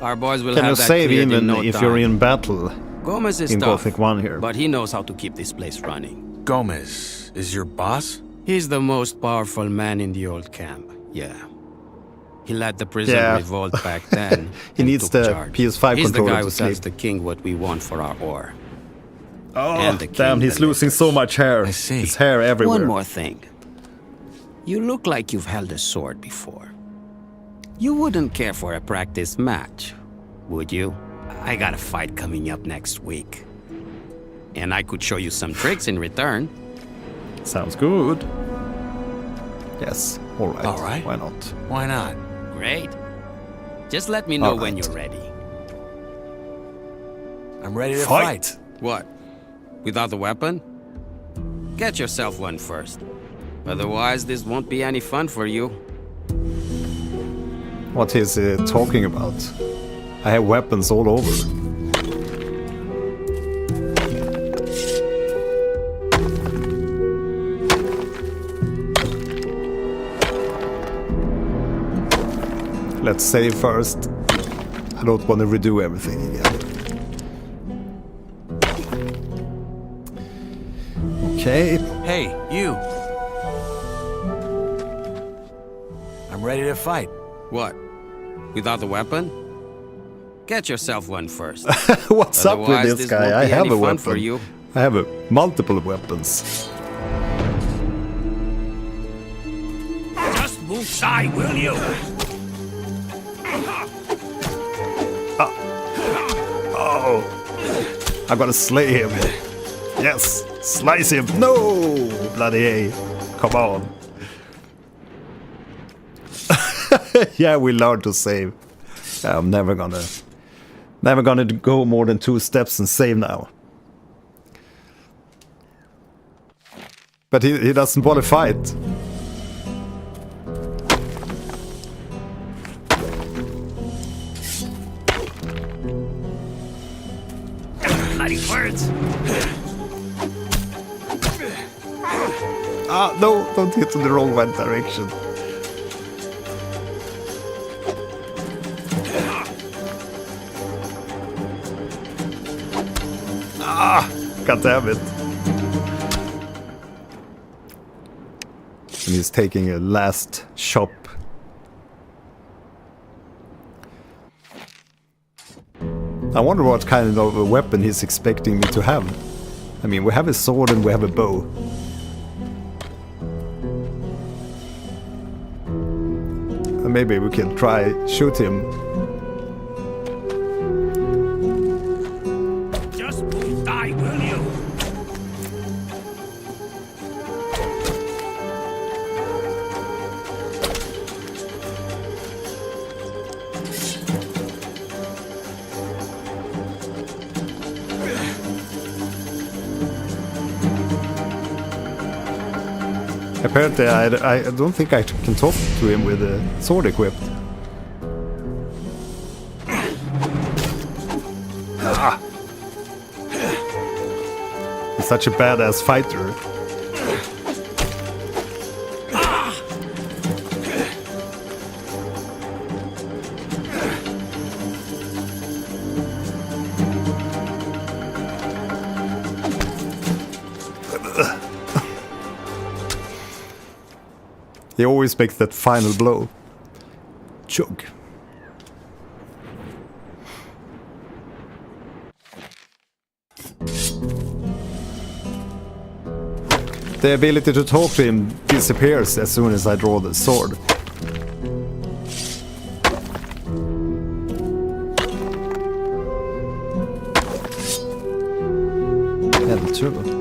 Our boys will Can you have that save cleared in even no if time. you're in battle? Gomez is in tough, Gothic 1 here? but he knows how to keep this place running. Gomez is your boss? He's the most powerful man in the old camp, yeah. He led the prison Yeah. revolt back then. He and needs took the charge. PS5 He's the controller guy to who tells sleep. the king what we want for our ore. Oh, And the damn, king he's losing delivers. so much hair. I see. His hair everywhere. One more thing. You look like you've held a sword before. You wouldn't care for a practice match, would you? I got a fight coming up next week. And I could show you some tricks in return. Sounds good. Yes, alright. All right. Why not? Why not? Great. Just let me know All when right. you're ready. I'm ready to Fight. fight. What? Without a weapon? Get yourself one first. Otherwise, this won't be any fun for you. What is he talking about? I have weapons all over. Let's save first. I don't want to redo everything again. Okay. Hey, you. I'm ready to fight. What? Without a weapon? Get yourself one first. What's up with Otherwise, this this won't guy? I be have any a fun for weapon. you. I have multiple weapons. Just move aside, will you? Oh, I'm gonna slay him. Yes, slice him. No, bloody A. Come on. Yeah, we learned to save. I'm never gonna go more than 2 steps and save now. But he doesn't want to fight. Bloody words. Ah, no, don't hit in the wrong one direction. Ah, god damn it. And he's taking a last shot. I wonder what kind of a weapon he's expecting me to have. I mean, we have a sword and we have a bow. Maybe we can try shoot him. Just move aside, will you? Apparently, I don't think I can talk to him with a sword equipped. Ah. He's such a badass fighter. He always makes that final blow. Chug. The ability to talk to him disappears as soon as I draw the sword. L2.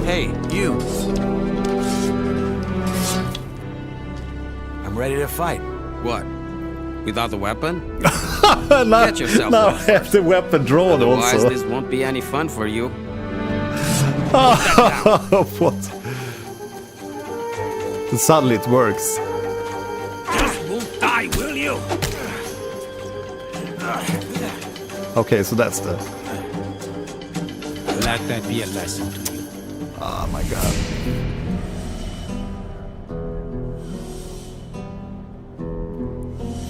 Hey, you. I'm ready to fight. What? Without a weapon? now, Get yourself now one I have the weapon drawn Otherwise, also. this won't be any fun for you. What? And suddenly it works. Just move aside, will you? Okay, so that's the... Let that be a lesson to you. Oh my god.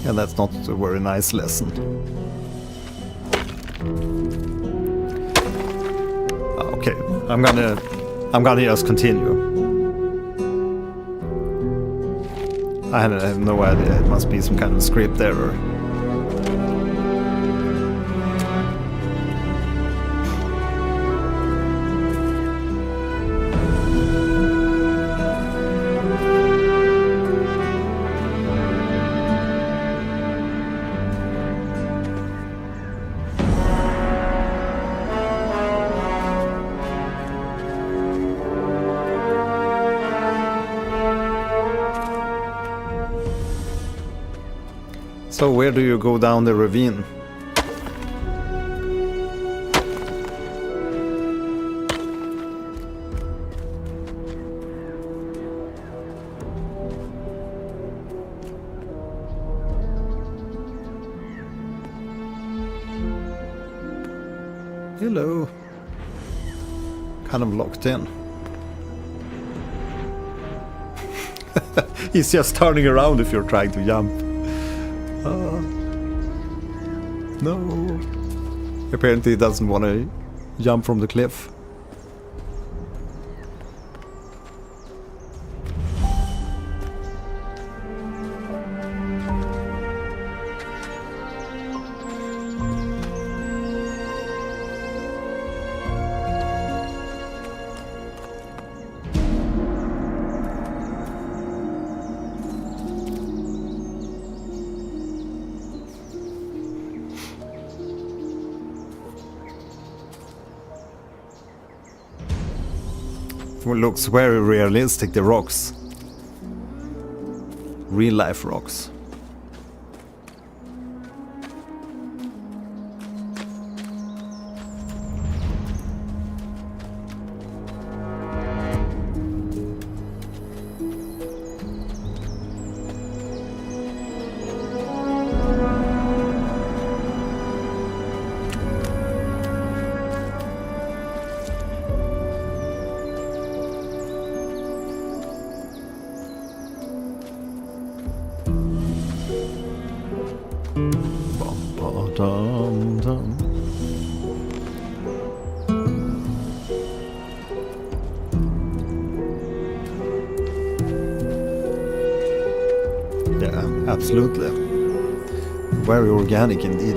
Yeah, that's not a very nice lesson. Okay, I'm gonna just continue. I have no idea, it must be some kind of script error. So where do you go down the ravine? Hello. Kind of locked in. He's just turning around if you're trying to jump. No. Apparently he doesn't want to jump from the cliff. It looks very realistic, the rocks. Real life rocks. Yeah, absolutely. Very organic indeed.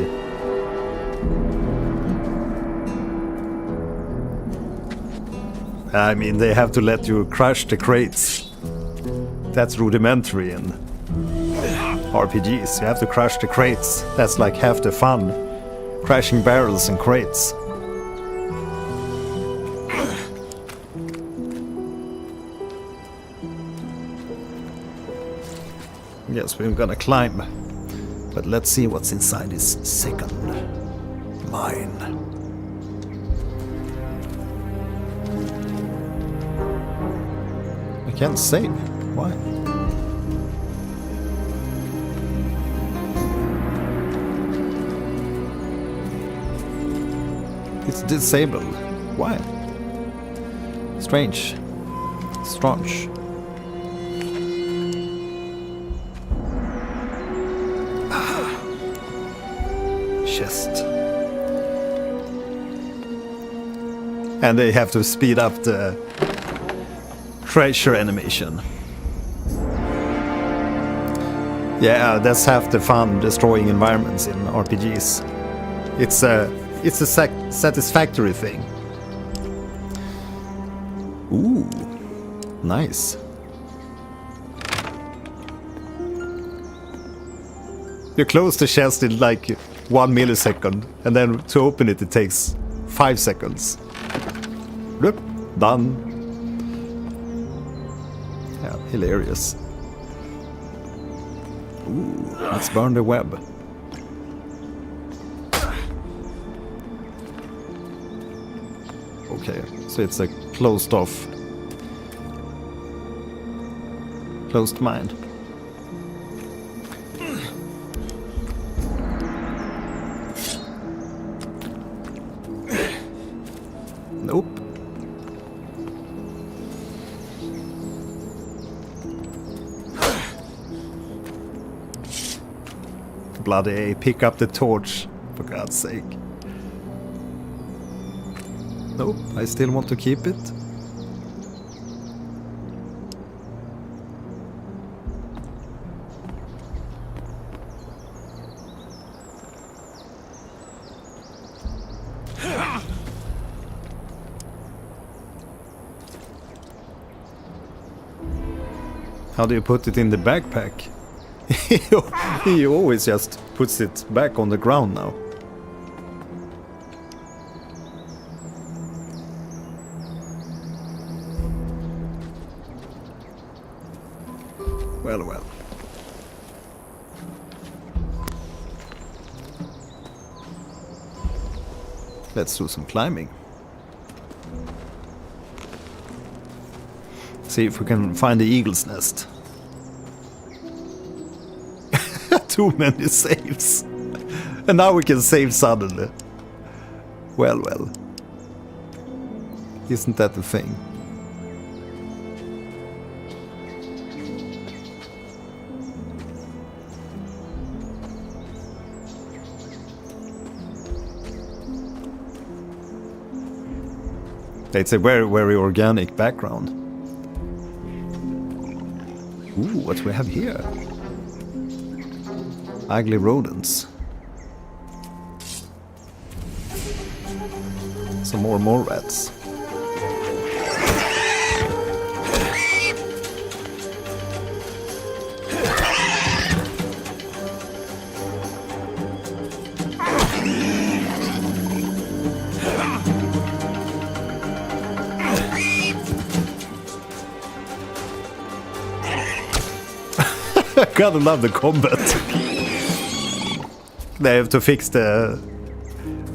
I mean, they have to let you crush the crates. That's rudimentary in RPGs. You have to crush the crates. That's like half the fun. Crashing barrels and crates. Yes, we're gonna climb. But let's see what's inside this second mine. I can't save. Why? It's disabled. Why? Strange. Strange. Chest. And they have to speed up the treasure animation. Yeah, that's half the fun, destroying environments in RPGs. It's a satisfactory thing. Ooh, nice. You close the chest in like 1 millisecond, and then to open it, it takes 5 seconds. Look, done. Yeah, hilarious. Ooh, let's burn the web. Okay, so it's a closed off. Closed mind. Nope. Bloody pick up the torch, for God's sake. Nope, I still want to keep it. How do you put it in the backpack? He always just puts it back on the ground now. Well, well. Let's do some climbing. See if we can find the eagle's nest. Too many saves. And now we can save suddenly. Well, well. Isn't that the thing? It's a very, very organic background. Ooh, what do we have here? Ugly rodents. Some more rats. I gotta love the combat. They have to fix the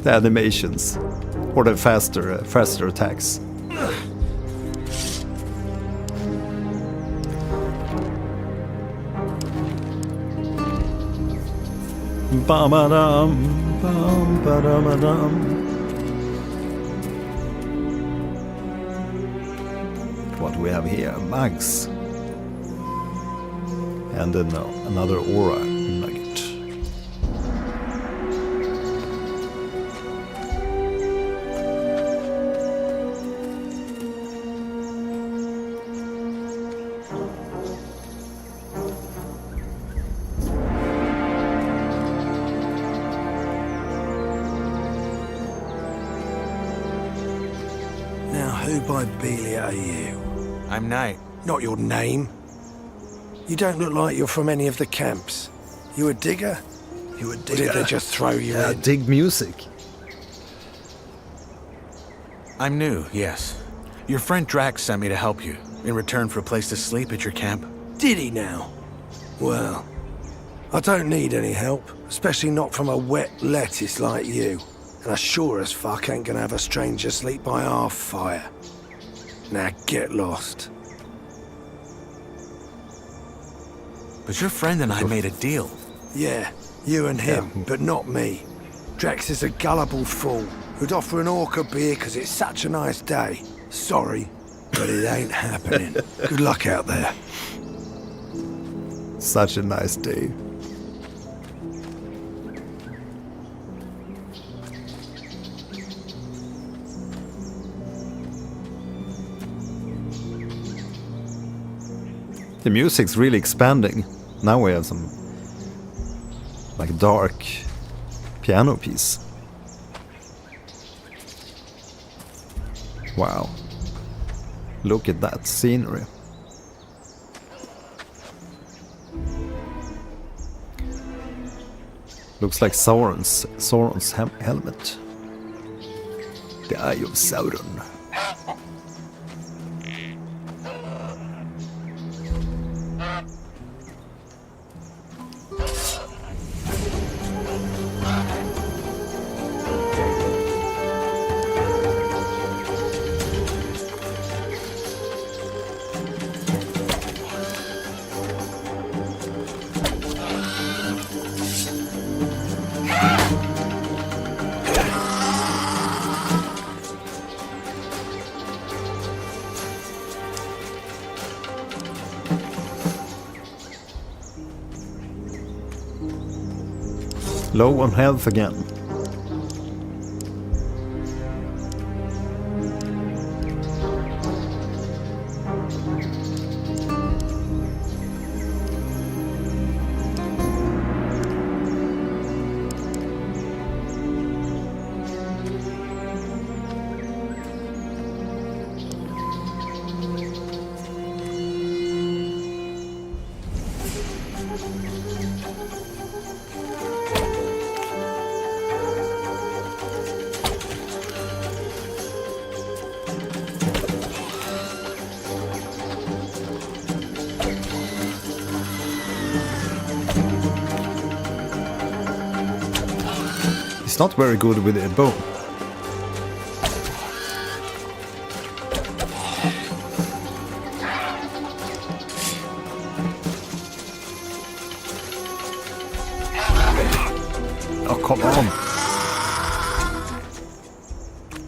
animations or the faster attacks. Ba-ba-dum, bum-ba-dum-ba-dum. What do we have here? Mugs. And then another aura nugget. Now, who by Beelia are you? I'm Knight. Not your name. You don't look like you're from any of the camps. You a digger? You a Or did they just throw you in? Dig music. I'm new, yes. Your friend Drax sent me to help you, in return for a place to sleep at your camp. Did he now? Well, I don't need any help, especially not from a wet lettuce like you. And I sure as fuck ain't gonna have a stranger sleep by our fire. Now get lost. But your friend and I made a deal. Yeah, you and him, but not me. Drax is a gullible fool who'd offer an orc a beer because it's such a nice day. Sorry, but it ain't happening. Good luck out there. Such a nice day. The music's really expanding. Now we have some like dark piano piece. Wow. Look at that scenery. Looks like Sauron's helmet. The Eye of Sauron. Low on health again. He's not very good with a bow. on.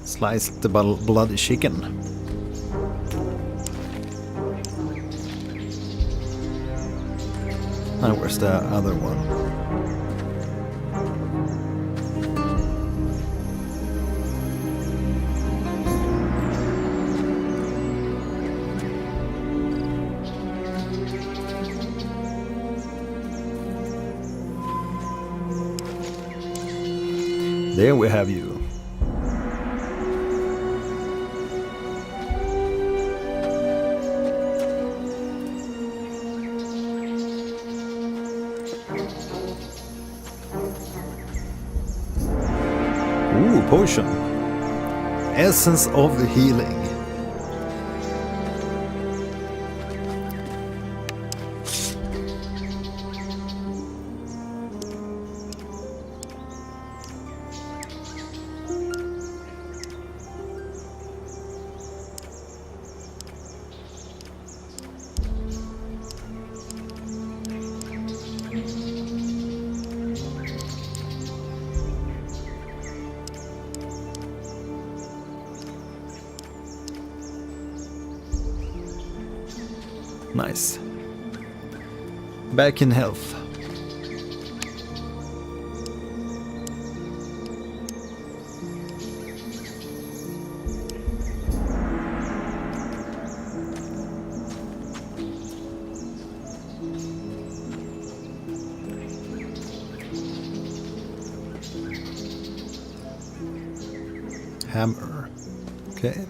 Slice the bloody chicken. And where's the other one? There we have you. Ooh, potion. Essence of the healing. Nice. Back in health. Hammer. Okay.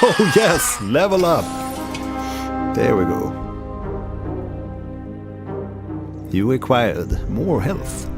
Oh yes, level up. There we go. You acquired more health.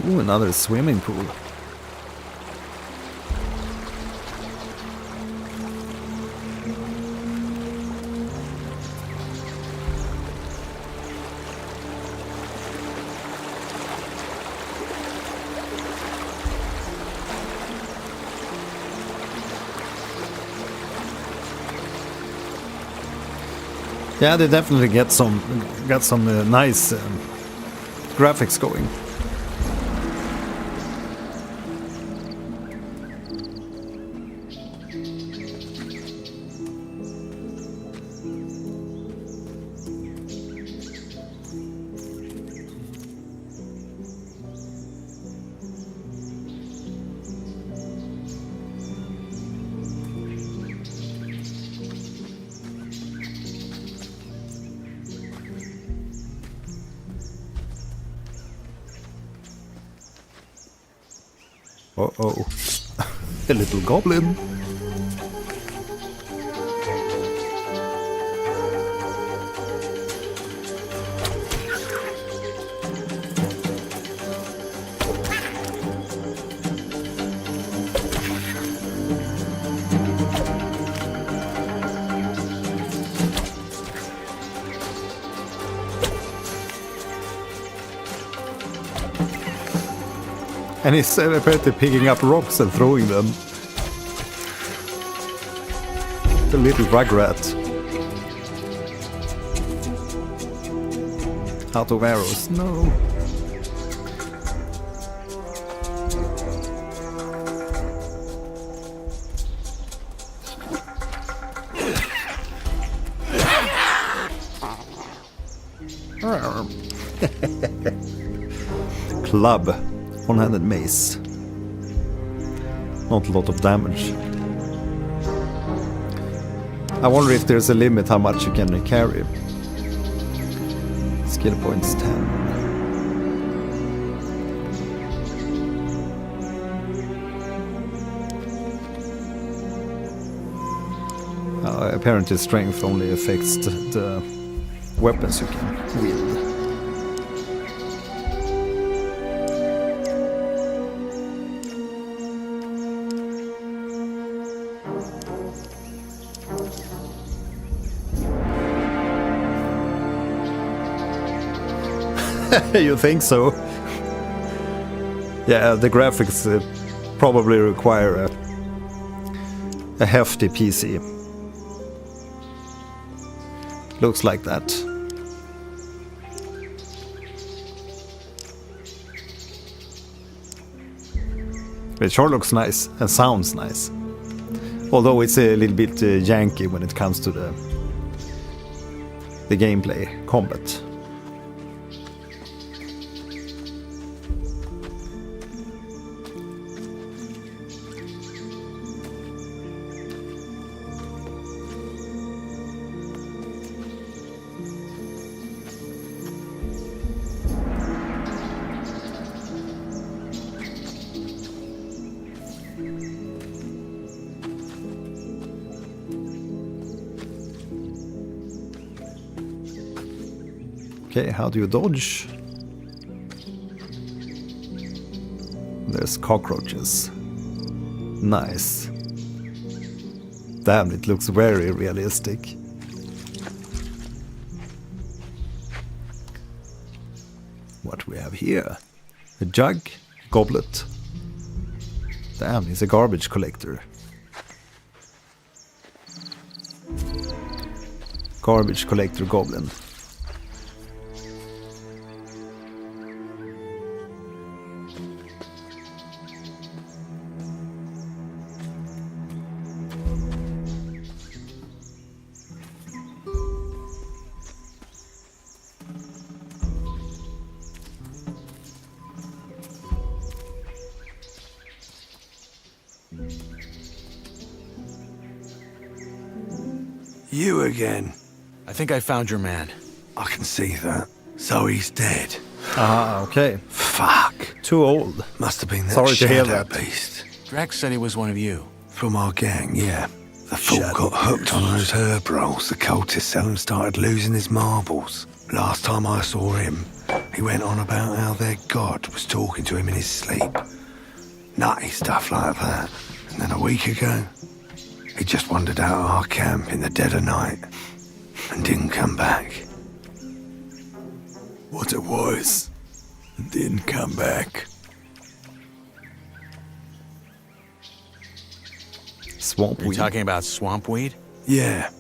Ooh, another swimming pool. Yeah, they definitely got some nice graphics going. Uh-oh. A little goblin. And he's apparently picking up rocks and throwing them. The little rugrat. Out of arrows, no. Club. One-handed mace. Not a lot of damage. I wonder if there's a limit how much you can carry. Skill points 10. Apparently strength only affects the weapons you can wield. You think so? Yeah, the graphics probably require a hefty PC. Looks like that. It sure looks nice and sounds nice. Although it's a little bit janky when it comes to the gameplay, combat. Okay, how do you dodge? There's cockroaches. Nice. Damn, it looks very realistic. What we have here? A jug, goblet. Damn, he's a garbage collector. Garbage collector goblin. You again. I think I found your man. I can see that. So he's dead. Ah, okay. Fuck. Too old. Must have been that Sorry to hear shadow that. beast. Drax said he was one of you. From our gang, yeah. The fool Shadow got hooked on those herb rolls the cultists sell and started losing his marbles. Last time I saw him, he went on about how their god was talking to him in his sleep. Nutty stuff like that. And then a week ago, he just wandered out of our camp in the dead of night and didn't come back. What it was, didn't come back. Swamp You're weed. talking about swamp weed? Yeah,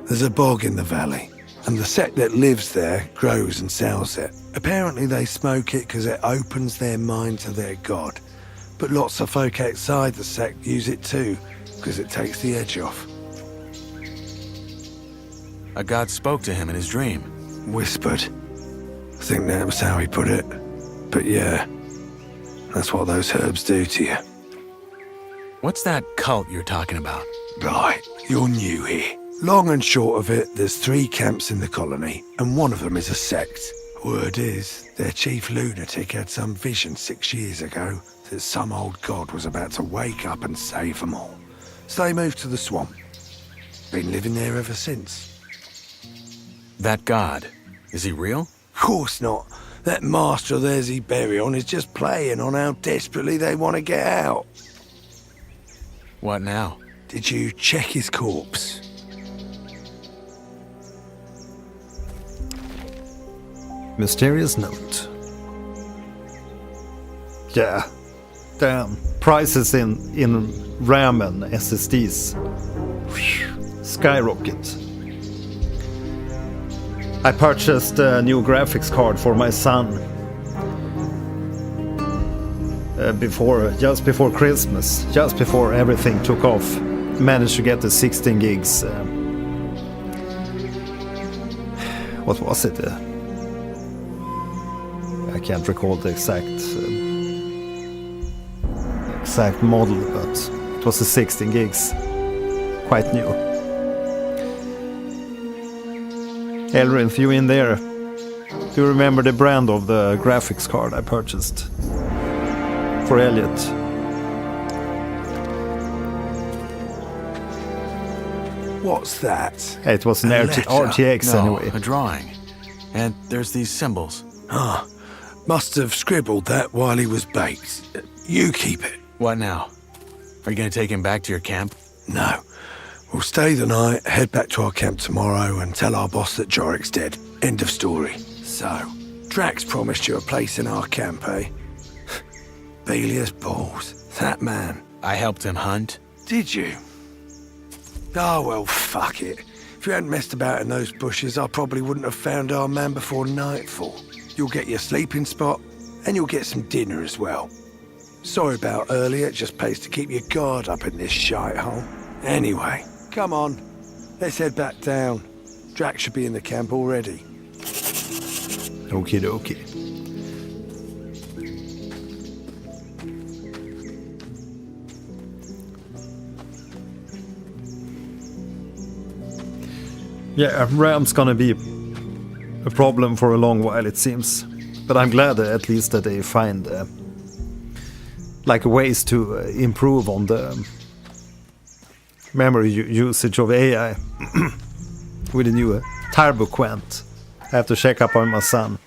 there's a bog in the valley, and the sect that lives there grows and sells it. Apparently they smoke it because it opens their mind to their god. But lots of folk outside the sect use it too, because it takes the edge off. A god spoke to him in his dream. Whispered. I think that was how he put it. But yeah, that's what those herbs do to you. What's that cult you're talking about? Right, you're new here. Long and short of it, there's 3 camps in the colony, and one of them is a sect. Word is, their chief lunatic had some vision 6 years ago that some old god was about to wake up and save them all. So they moved to the swamp. Been living there ever since. That god, is he real? Course not. That master of theirs he bury on is just playing on how desperately they want to get out. What now? Did you check his corpse? Mysterious note. Yeah, Damn. Prices in RAM and SSDs skyrocket. I purchased a new graphics card for my son just before Christmas, just before everything took off. Managed to get the 16 gigs. What was it? I can't recall the exact model, but it was a 16 gigs. Quite new. Elrinth, you in there? Do you remember the brand of the graphics card I purchased for Elliot? What's that? It was an RTX No, anyway. a drawing. And there's these symbols. Ah, must have scribbled that while he was baked. You keep it. What now? Are you gonna take him back to your camp? No. We'll stay the night, head back to our camp tomorrow and tell our boss that Jorik's dead. End of story. So, Drax promised you a place in our camp, eh? Belia's balls. That man. I helped him hunt. Did you? Oh, well, fuck it. If you hadn't messed about in those bushes, I probably wouldn't have found our man before nightfall. You'll get your sleeping spot, and you'll get some dinner as well. Sorry about earlier, it just pays to keep your guard up in this shithole. Anyway, come on. Let's head back down. Drax should be in the camp already. Okie dokie. Yeah, RAM's gonna be a problem for a long while, it seems. But I'm glad at least that they find like ways to improve on the memory usage of AI with the new Turbo Quant. I have to check up on my son.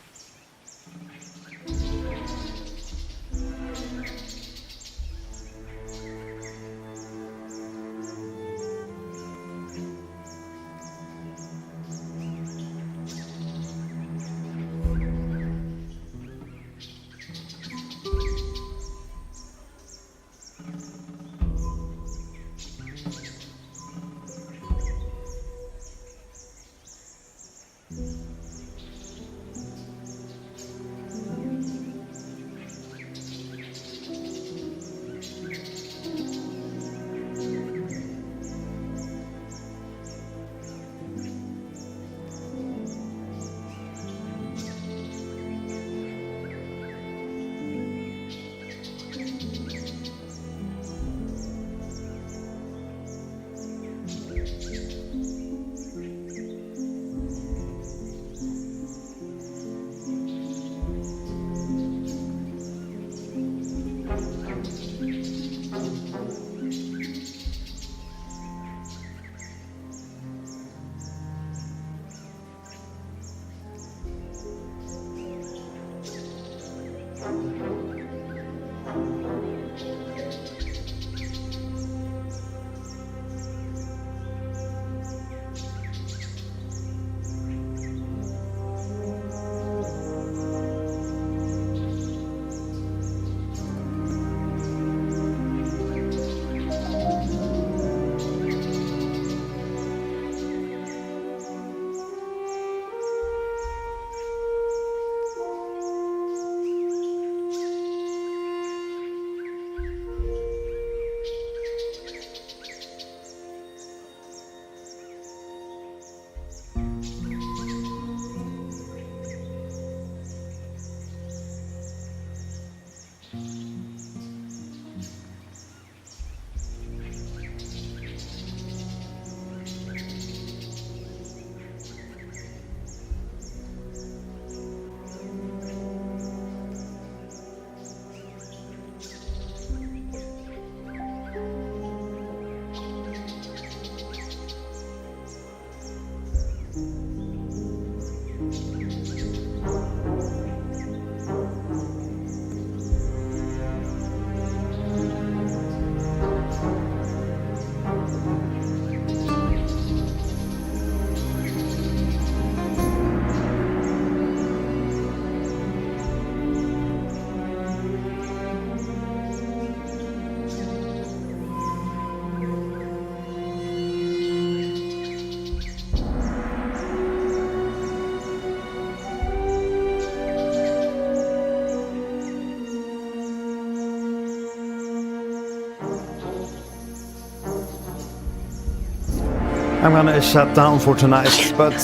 I'm gonna shut down for tonight, but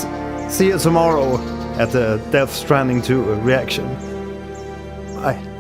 see you tomorrow at the Death Stranding 2 reaction. Bye.